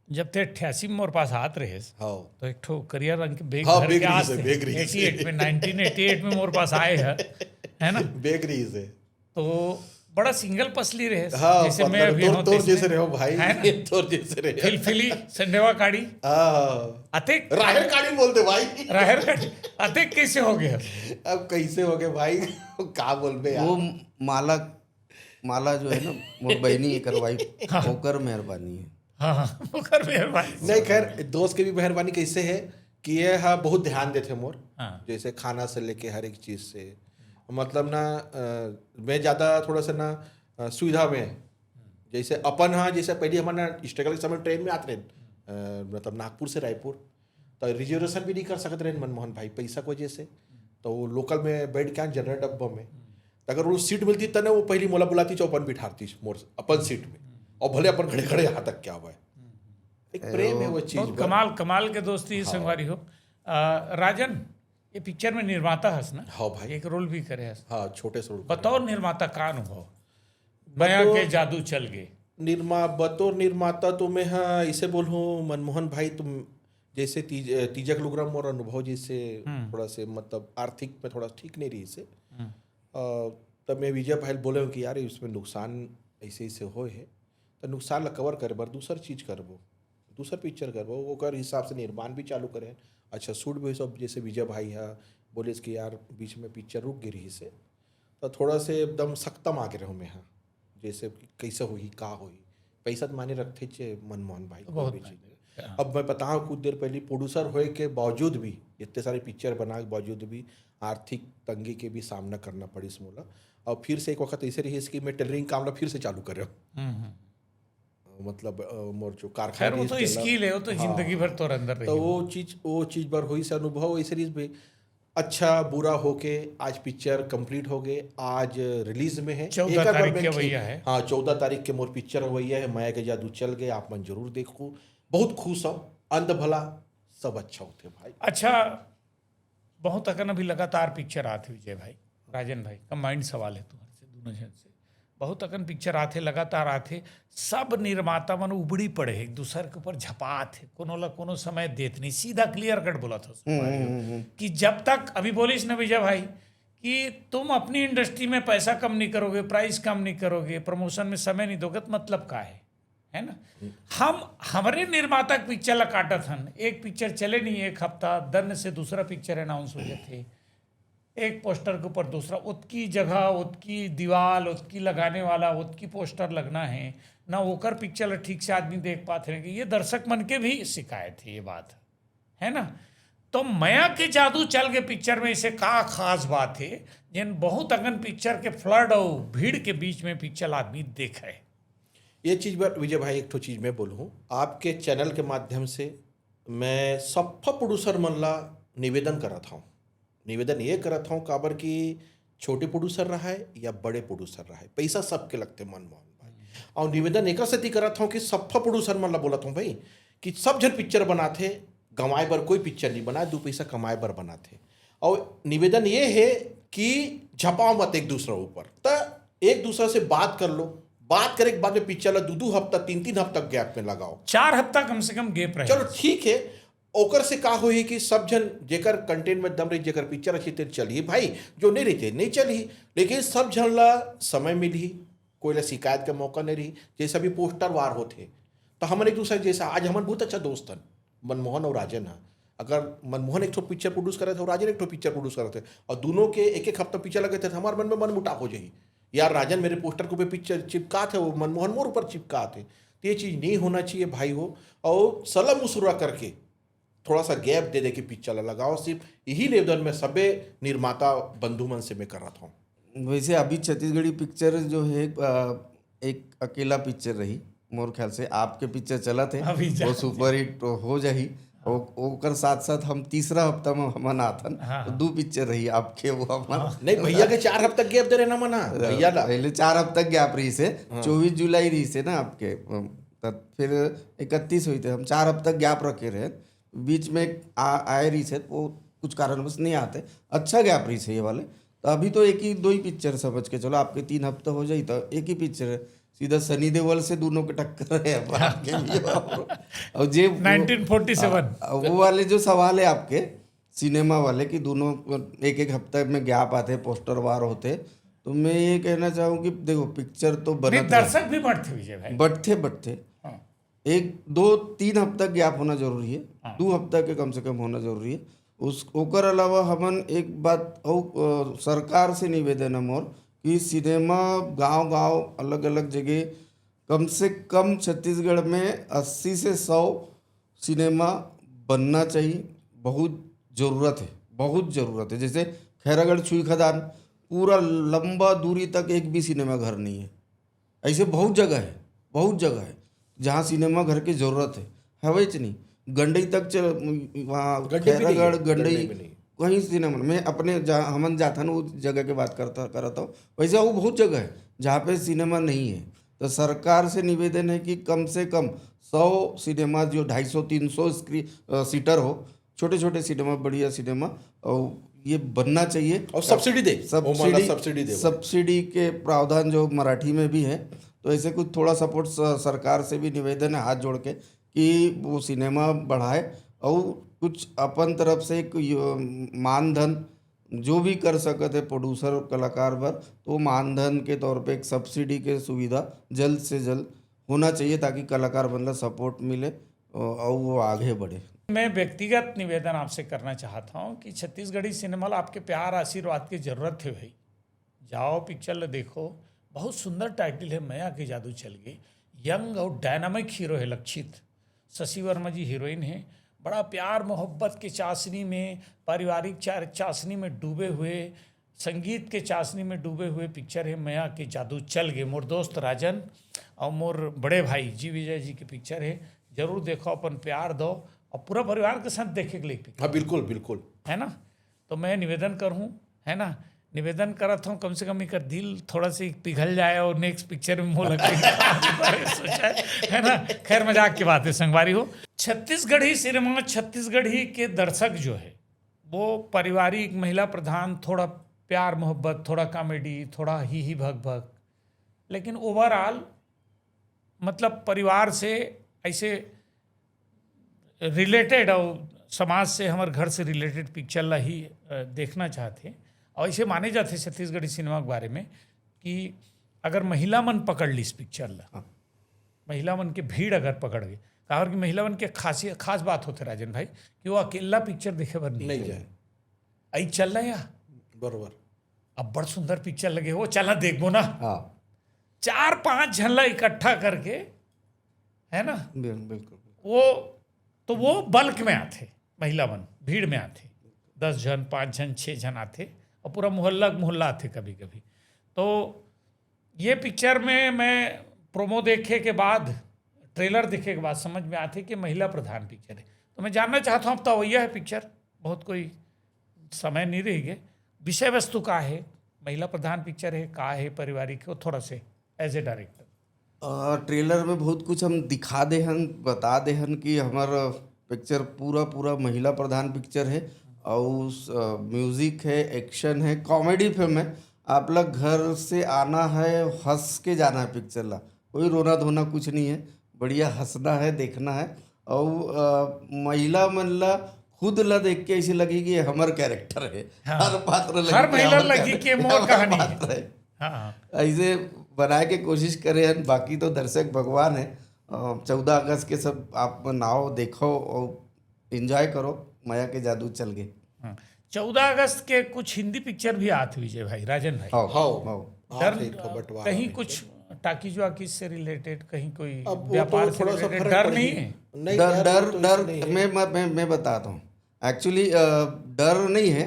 जब ते 88 में मोर पास आत रहे हाँ तो एक ठो करिया रंग के बेग हाँ, भर बेग के रही आत से, थे। बेग रही से। 88 में 1988 में मोर पास आए है ना। बेकरी से। तो बड़ा सिंगल पसली रहे, हाँ, जैसे मैं अभी हूँ तोर जैसे रहे हो भाई, है ना? तोर जैसे रहे। फिलफिली संडेवा काड़ी हाँ, अतेक राहर काली बोलते भाई। राहर काड़ी अतेक कैसे हो गया? अब कैसे हो गए भाई, क्या बोलबे यार। वो माला जो है ना मोर बहनी है करवाई, ओकर मेहरबानी है। हाँ हाँ वो कर मेहरबानी। नहीं खैर, दोस्त की भी मेहरबानी कैसे है कि ये हाँ बहुत ध्यान देते मोर, हाँ। जैसे खाना से लेके हर एक चीज से। मतलब ना मैं ज़्यादा थोड़ा सा ना सुविधा में, जैसे अपन हाँ, जैसे पहले हमारे स्ट्रगल के समय ट्रेन में आते रहे, मतलब नागपुर से रायपुर, तो रिजर्वेशन भी नहीं कर सकते रहे मनमोहन भाई पैसा की वजह से। तो वो लोकल में बैठ के जनरल डब्बा में, तो अगर वो सीट मिलती तब वो पहली मोला बुलाती चौपन बिठाती मोर अपन सीट में, और भले अपन खड़े खड़े यहाँ तक क्या हुआ है। एक प्रेम है वो चीज। बहुत कमाल कमाल के दोस्ती संगवारी हो। राजन, ये पिक्चर में निर्माता हस ना? हाँ भाई। एक रोल भी करे हस। हाँ, छोटे से बतौर निर्माता का अनुभव, माया के जादू चल गए। बतौर निर्माता तो मैं हाँ इसे बोलूँ मनमोहन भाई, तुम जैसे तीजक लुगरम और अनुभव जैसे थोड़ा से मतलब आर्थिक में थोड़ा ठीक नहीं रही से, तब मैं विजय भाई बोले कि यार इसमें नुकसान ऐसे ऐसे हो है, तो नुकसान ला कवर करे बार दूसर चीज करबो, दूसर पिक्चर करबो, ओकर हिसाब से निर्माण भी चालू करे। अच्छा शूट भी सब, जैसे विजय भाई है बोले कि यार बीच में पिक्चर रुक गई रही से, तो थोड़ा से एकदम सख्तम आगे रहो मैं। हाँ, जैसे कैसे हुई का हुई, पैसा तो माने रखते चे मनमोहन भाई कोई भी चीज। अब मैं बताऊँ कुछ देर पहले प्रोड्यूसर होए के बावजूद भी, इतने सारे पिक्चर बना के बावजूद भी आर्थिक तंगी के भी सामना करना पड़ी इस मोला। और फिर से एक वक्त ऐसे रही कि मैं टेलरिंग काम फिर से चालू कर रहा हूँ। मतलब मोर जो कारखाना, वो तो स्किल है, वो तो जिंदगी भर तो अंदर रही। तो वो चीज पर हुई से अनुभव ऐसे भी अच्छा बुरा होके आज पिक्चर कंप्लीट हो गए, आज रिलीज में है 14 तारीख के भैया है। हाँ 14 तारीख के मोर पिक्चर भैया है, माया के जादू चल गए, आप मन जरूर देखो, बहुत खुश हो, अंत भला सब अच्छा होते भाई। अच्छा, बहुत अकन अभी लगातार पिक्चर आते विजय भाई, राजन भाई, कंबाइंड सवाल है तुम्हारे से दोनों जन से। बहुत अकन पिक्चर आते लगातार आते, सब निर्माता मन उबड़ी पड़े एक दूसरे के ऊपर झपात है, कोनो ला कोनो समय देत नहीं, सीधा क्लियर कट बोला था कि जब तक अभी बोलिस ना विजय भाई कि तुम अपनी इंडस्ट्री में पैसा कम नहीं करोगे, प्राइस कम नहीं करोगे, प्रमोशन में समय नहीं दोगे, तो मतलब का है ना। हम हमारे निर्माता पिक्चर ला काटत हन, एक पिक्चर चले नहीं, एक हफ्ता दर्न से दूसरा पिक्चर अनाउंस हो जाते, एक पोस्टर के ऊपर दूसरा, उतकी जगह उतकी दीवार उतकी लगाने वाला उतकी पोस्टर लगना है ना, ओकर पिक्चर ठीक से आदमी देख पाते हैं कि ये दर्शक मन के भी शिकायत है, ये बात है ना। तो माया के जादू चल के पिक्चर में इसे का खास बात है जिन बहुत अगन पिक्चर के फ्लड और भीड़ के बीच में पिक्चर आदमी देखे। ये चीज़ पर विजय भाई एक तो चीज़ मैं बोलूँ आपके चैनल के माध्यम से, मैं सब प्रोड्यूसर मन ला निवेदन करत हूँ, निवेदन ये करत हूँ काबर कि छोटे प्रोड्यूसर रहा है या बड़े प्रोड्यूसर रहा है, पैसा सबके लगते मनमोहन भाई। और निवेदन एक से करत हूँ कि सब प्रोड्यूसर मन ला बोलत हूँ भाई कि सब जन पिक्चर बनाते, गंवाए बर कोई पिक्चर नहीं बनाए, दो पैसा कमाए बर बनाते। और निवेदन ये है कि झपाओ मत एक दूसरे ऊपर, तो एक दूसरे से बात कर लो, बात करे के बाद में पिक्चर ला 2-2 हफ्ता 3-3 हफ्ता गैप में लगाओ, 4 हफ्ता कम से कम गैप रहे। चलो ठीक है, ओकर से का होई कि सब जन जेकर कंटेंट में दम रही, जेकर पिक्चर अच्छी तेरे चली भाई, जो नहीं रहते नहीं चली, लेकिन सब जन ला समय मिली, कोई ला शिकायत का मौका नहीं रही। जैसे अभी पोस्टर वार होते तो हमन एक दूसरे जैसा, आज हमन बहुत अच्छा दोस्त हन मनमोहन और राजन है। अगर मनमोहन एक पिक्चर प्रोड्यूस करे थे और राजन एक पिक्चर प्रोड्यूस करे थे, और दोनों के एक हफ्ता पिक्चर लगे थे, हमारे मन में मन मुटाव हो जाए, यार राजन मेरे पोस्टर को पे पिक्चर चिपका थे, वो मनमोहन मोर ऊपर चिपका थे, तो ये चीज़ नहीं होना चाहिए भाई हो। और सलम मुसुरा करके थोड़ा सा गैप दे दे के पिक्चर लगाओ, सिर्फ यही निवेदन में सबे निर्माता बंधु मन से मैं कर रहा था। वैसे अभी छत्तीसगढ़ी पिक्चर जो है एक अकेला पिक्चर रही मोर ख्याल से, आपके पिक्चर चला थे अभी वो सुपर हिट हो जाही। ओकर साथ साथ हम तीसरा हफ्ता में हमन आथन तो 2 पिक्चर रही आपके वो हमन नहीं भैया के 4 हफ्ता गैप दे रहे ना मना भैया ला पहले 4 हफ्ता गैप रही से 24 जुलाई रही से ना आपके, तब फिर 31 हुई थे, हम 4 हफ्ता गैप रखे रहे, बीच में आए रही से वो कुछ कारणवश नहीं आते, अच्छा गैप रही से ये वाले। तो अभी तो एक ही 2 ही पिक्चर समझ के चलो, आपके 3 हफ्ता हो जाए तो एक ही पिक्चर है, सीधा सनी देओल से दोनों के टक्कर है आपके भी। और जे 1947 वो वाले जो सवाल है आपके सिनेमा वाले कि दोनों एक एक हफ्ते में गैप आते, पोस्टर वार होते, तो मैं ये कहना चाहूँ कि देखो पिक्चर तो नहीं, दर्शक भी बढ़ते विजय भाई, बढ़ते हाँ। 1-2-3 हफ्ता गैप होना जरूरी है, 2 हफ्ता के कम से कम होना जरूरी है। उस ओकर अलावा हमन एक बात और सरकार से निवेदन है मोर कि सिनेमा गांव अलग अलग जगह कम से कम छत्तीसगढ़ में 80 से 100 सिनेमा बनना चाहिए, बहुत ज़रूरत है। जैसे खैरागढ़ छुई खदान पूरा लंबा दूरी तक एक भी सिनेमा घर नहीं है, ऐसे बहुत जगह है जहाँ सिनेमा घर की ज़रूरत है हवेच नहीं। गंडई तक वहाँ खैरागढ़ गंडई कहीं सिनेमा मैं अपने जहाँ हमन जाता ना उस जगह की बात करता हूँ, वैसे वो बहुत जगह है जहाँ पे सिनेमा नहीं है। तो सरकार से निवेदन है कि कम से कम 100 सिनेमा जो 250-300 सीटर हो, छोटे सिनेमा, बढ़िया सिनेमा, और ये बनना चाहिए। और सब्सिडी दे सब्सिडी के प्रावधान जो मराठी में भी है, तो ऐसे कुछ थोड़ा सपोर्ट सरकार से भी निवेदन है हाथ जोड़ के कि वो सिनेमा बढ़ाए, और कुछ अपन तरफ से एक मानधन जो भी कर सकते हैं प्रोड्यूसर कलाकार पर, तो मानधन के तौर पे एक सब्सिडी के सुविधा जल्द से जल्द होना चाहिए ताकि कलाकार मतलब सपोर्ट मिले और वो आगे बढ़े। मैं व्यक्तिगत निवेदन आपसे करना चाहता हूँ कि छत्तीसगढ़ी सिनेमा ला आपके प्यार आशीर्वाद की जरूरत है भाई, जाओ पिक्चर देखो, बहुत सुंदर टाइटल है, मैया की जादू चल गई, यंग और डायनामिक हीरो है लक्षित, शशि वर्मा जी हीरोइन है, बड़ा प्यार मोहब्बत के चाशनी में, पारिवारिक चाशनी में डूबे हुए, संगीत के चाशनी में डूबे हुए पिक्चर है मैया के जादू चल गए। मोर दोस्त राजन और मोर बड़े भाई जी विजय जी की पिक्चर है, जरूर देखो, अपन प्यार दो और पूरा परिवार के साथ देखे के लिए पिक्चर। हाँ बिल्कुल है ना। तो मैं निवेदन करूँ, है ना, निवेदन करता हूँ कम से कम एक दिल थोड़ा सा पिघल जाए और नेक्स्ट पिक्चर में मोह सोचा है ना। खैर मजाक की बात है संगवारी हो। छत्तीसगढ़ी सिनेमा, छत्तीसगढ़ी के दर्शक जो है वो पारिवारिक महिला प्रधान, थोड़ा प्यार मोहब्बत, थोड़ा कॉमेडी, थोड़ा ही भग भग, लेकिन ओवरऑल मतलब परिवार से ऐसे रिलेटेड और समाज से हमारे घर से रिलेटेड पिक्चर ला ही देखना चाहते हैं। और ऐसे माने जाते छत्तीसगढ़ी सिनेमा के बारे में कि अगर महिला मन पकड़ ली इस पिक्चर ला, महिला मन के भीड़ अगर पकड़ गई, कहा कि महिला मन के खास बात होते राजन भाई कि वो अकेला पिक्चर देखे बर नहीं जाए, आई चल रहा है बरोबर, अब बड़ सुंदर पिक्चर लगे वो चलना देखबो ना, हाँ 4-5 झल्ला इकट्ठा करके, है ना, बिल्कुल वो बल्क में आते, महिला मन भीड़ में आते, 10 जन 5 जन 6 जन आते और पूरा मोहल्ला आते कभी कभी। तो ये पिक्चर में मैं प्रोमो देखे के बाद, ट्रेलर देखे के बाद समझ में आते कि महिला प्रधान पिक्चर है। तो मैं जानना चाहता हूँ अब तो वही है पिक्चर, बहुत कोई समय नहीं रही गए, विषय वस्तु का है, महिला प्रधान पिक्चर है, का है पारिवारिक है, थोड़ा से एज ए डायरेक्टर ट्रेलर में बहुत कुछ हम दिखा दे हन, बता दे हन कि हमारा पिक्चर पूरा महिला प्रधान पिक्चर है, और म्यूज़िक है, एक्शन है, कॉमेडी फिल्म है। आप लोग घर से आना है, हंस के जाना है पिक्चर ला, कोई रोना धोना कुछ नहीं है, बढ़िया हंसना है, देखना है। और महिला मन ला खुद ला देख के ऐसी लगी कि हमार कैरेक्टर है, हाँ। हर पात्र हर महिला लगी कि मोर कहानी है। हाँ। ऐसे बनाए के कोशिश करे हैं, बाकी तो दर्शक भगवान है। 14 अगस्त के सब आप नाव देखो और एंजॉय करो, माया के जादू चल गए। 14 अगस्त के कुछ हिंदी पिक्चर भी आते विजय भाई, राजन भाई, हाँ कहीं कुछ टाकीज वाकीज से रिलेटेड कहीं कोई अब वो व्यापार तो से थोड़ा सा रिलेटेड फर्क डर पड़ नहीं ही- है? नहीं, डर डर तो डर इससे नहीं है। मैं बताता हूँ। एक्चुअली डर नहीं है।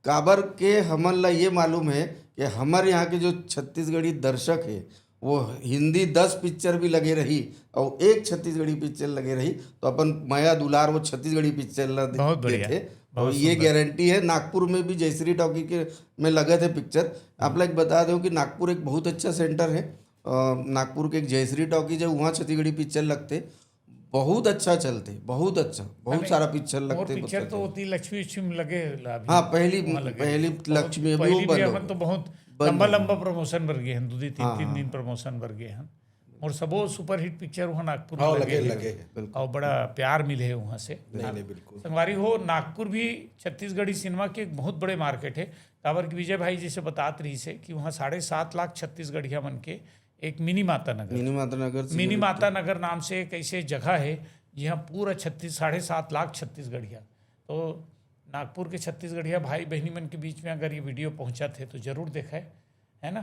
काबर के हमन ला ये मालूम है कि हमारे यहाँ के जो छत्तीसगढ़ी दर्शक है वो हिंदी 10 पिक्चर भी लगे रही और एक छत्तीसगढ़ी पिक्चर लगे रही तो अपन माया दुलार वो छत्तीसगढ़ी पिक्चर ला बहुत बढ़िया, थे। और बहुत ये सुंदर। गारंटी है। नागपुर में भी जयश्री टॉकी के में लगे थे पिक्चर। आप लोग बता दो कि नागपुर एक बहुत अच्छा सेंटर है। नागपुर के एक जयश्री टॉकी जो वहाँ छत्तीसगढ़ी पिक्चर लगते बहुत अच्छा चलते, बहुत अच्छा, बहुत सारा पिक्चर और लगते। पिक्चर तो होती लक्ष्मी उक्ष्मी लगे अभी हाँ पहली वहाँ लगे। पहली बहुत- लक्ष्मी अभी पहली वो भी बंद हो हमन तो गई। बहुत बंद लंबा हो गई। लंबा प्रमोशन बर गए हैं, 2-3 हाँ, तीन हाँ। दिन प्रमोशन बर गए हैं। और सबो सुपर हिट पिक्चर वहाँ नागपुर में हाँ, लगे लगे हैं। और बड़ा प्यार मिले है वहाँ से। नहीं बिल्कुल। संगवारी हो, नागपुर भी छत्तीसगढ़ी सिनेमा के एक बहुत बड़े मार्केट है। काबर की विजय भाई जैसे बतात रही से कि वहाँ 7.5 लाख छत्तीसगढ़िया मन के एक मिनी माता नगर, मिनी माता नगर से मिनी माता नगर नाम से एक ऐसे जगह है जहाँ पूरा 7.5 लाख छत्तीसगढ़िया। तो नागपुर के छत्तीसगढ़िया भाई बहनी मन के बीच में अगर ये वीडियो पहुँचा थे तो जरूर देखा है ना।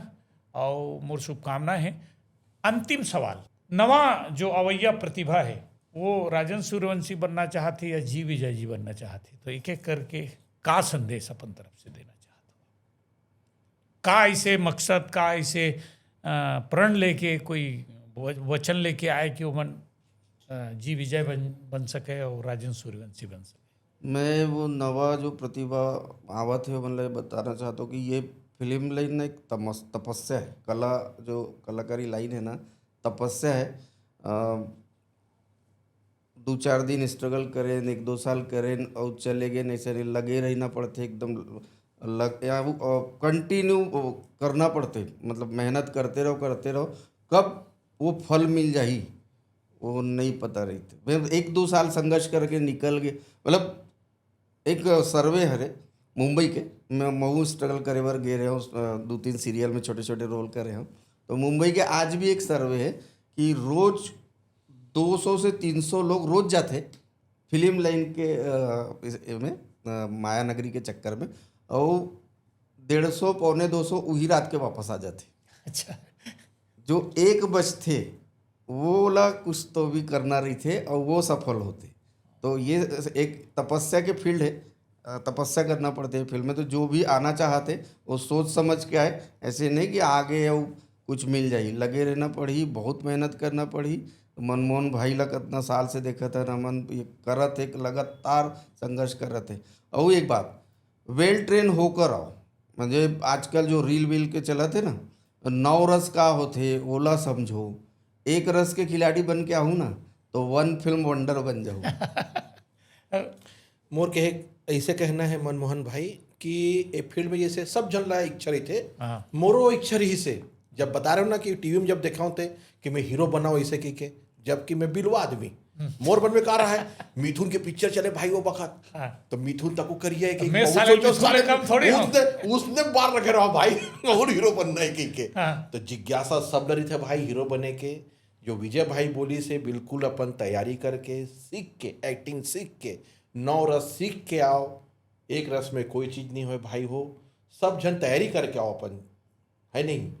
और मोर शुभकामना है। अंतिम सवाल, नवा जो अवैया प्रतिभा है वो राजन सूर्यवंशी बनना चाहती या जी विजय जी बनना चाहती, तो एक एक करके का संदेश अपन तरफ से देना चाहते हो? का ऐसे मकसद, का ऐसे प्रण लेके कोई वचन लेके आए कि वो मन जी विजय बन सके और राजन सूर्यवंशी बन सके? मैं वो नवा जो प्रतिभा आवत है मतलब बताना चाहता हूँ कि ये फिल्म लाइन ना एक तपस्या है। कला जो कलाकारी लाइन है ना, तपस्या है। 2-4 दिन स्ट्रगल करें, 1-2 साल करें और चले गए, नहीं सर लगे रहना पड़ते एकदम कंटिन्यू करना पड़ते, मतलब मेहनत करते रहो। कब वो फल मिल जाही वो नहीं पता रही थी। मैं 1-2 साल संघर्ष करके निकल गए। मतलब एक सर्वे है मुंबई के, मैं महू स्ट्रगल करे बार गे रहे हूँ, 2-3 सीरियल में छोटे छोटे रोल कर रहे हूँ। तो मुंबई के आज भी एक सर्वे है कि रोज 200 से 300 लोग रोज जाते फिल्म लाइन के में माया नगरी के चक्कर में, और 150 पौने 200 वही रात के वापस आ जाते। अच्छा, जो 1 बजते वो ला कुछ तो भी करना रही थे और वो सफल होते। तो ये एक तपस्या के फील्ड है, तपस्या करना पड़ते है फिल्म में। तो जो भी आना चाहते वो सोच समझ के आए, ऐसे नहीं कि आगे और कुछ मिल जाए। लगे रहना पड़ी, बहुत मेहनत करना पड़ी। मनमोहन भाई ला कितना साल से देखा था रमन ये करत है, लगातार संघर्ष कर रहे थे। और एक बात, वेल ट्रेन होकर आओ। मुझे आजकल जो रील वील के चलत है ना, 9 रस का होते ओला समझो। 1 रस के खिलाड़ी बन के आहूँ ना तो 1 फिल्म वंडर बन जाऊँ। मोर के ऐसे कहना है मनमोहन भाई कि ये फील्ड में जैसे सब जन ला इच्छा रही थे, हाँ। मोरो इच्छा रही से जब बता रहे हो ना कि टीवी में जब देखा होते कि मैं हीरो बनाऊं ऐसे की जबकि मैं बिलवा आदमी मोर बन में कहा रहा है। मिथुन के पिक्चर चले भाई वो बखत, हाँ। तो मिथुन तक करिए कि मैं बहुत साले सोचो, मिथुन में कम थोड़ी हूँ। उसने बार रखे रहा भाई और हीरो बनना है के हाँ। तो जिज्ञासा सब लड़ी थे भाई हीरो बने के। जो विजय भाई बोली से बिल्कुल अपन तैयारी करके सीख के एक्टिंग सीख के 9 रस सीख के आओ। 1 रस में कोई चीज नहीं हो भाई हो, सब जन तैयारी करके आओ अपन, है नहीं।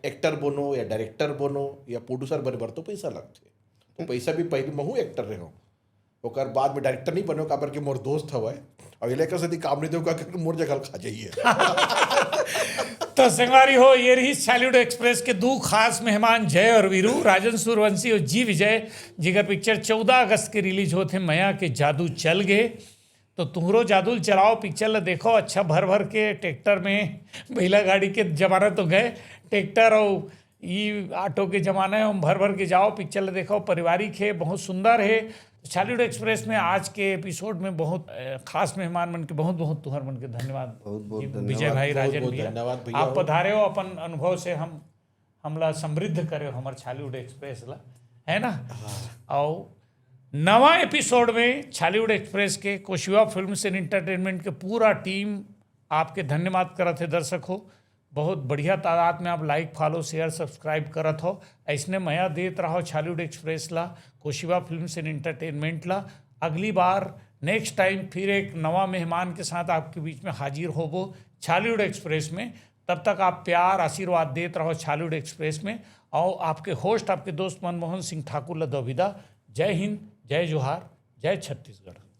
एक्टर बनो या डायरेक्टर बनो या प्रोड्यूसर बने बर तो पैसा लगते, तो पैसा भी पहले महू एक्टर रहे ओकर बाद में डायरेक्टर नहीं बनो काबर के मोर दोस्त हवा और ये लेकर से काम नहीं दो का मोर जगह खा जाइए। तो संगवारी हो, ये रही सैल्यूट एक्सप्रेस के 2 खास मेहमान जय और वीरू, राजन सूर्यवंशी और जी विजय, जिगर पिक्चर 14 अगस्त के रिलीज होते मया के जादू चल गए। तो तुहरो जादू चलाओ, पिक्चर ला देखो अच्छा भर भर के। ट्रैक्टर में बैला गाड़ी के जमाना तो गए, ट्रैक्टर और ये ऑटो के जमाने में भर भर के जाओ, पिक्चर ला देखो, पारिवारिक है, बहुत सुंदर है। सैल्यूट एक्सप्रेस में आज के एपिसोड में बहुत खास मेहमान मन के बहुत तुहर मन के धन्यवाद। बहुत विजय भाई, राजन बहुत भैया, धन्यवाद भैया। आप पधारे हो, अपन अनुभव से हमला समृद्ध करे हो हमारे छालीवुड एक्सप्रेस ला, है ना। और नवा एपिसोड में छालीवुड एक्सप्रेस के कोशिवा फिल्म्स एंड एंटरटेनमेंट के पूरा टीम आपके धन्यवाद करत है। दर्शक हो, बहुत बढ़िया तादाद में आप लाइक फॉलो शेयर सब्सक्राइब करत हो। ऐसने मया देत रहो छालीवुड एक्सप्रेस ला, कोशिवा फिल्म्स एंड एंटरटेनमेंट ला। अगली बार नेक्स्ट टाइम फिर एक नवा मेहमान के साथ आपके बीच में हाजिर होबो छालीवुड एक्सप्रेस में। तब तक आप प्यार आशीर्वाद देते रहो छालूड एक्सप्रेस में। और आपके होस्ट आपके दोस्त मनमोहन सिंह ठाकुर लदविदा। जय हिंद, जय जोहार, जय छत्तीसगढ़।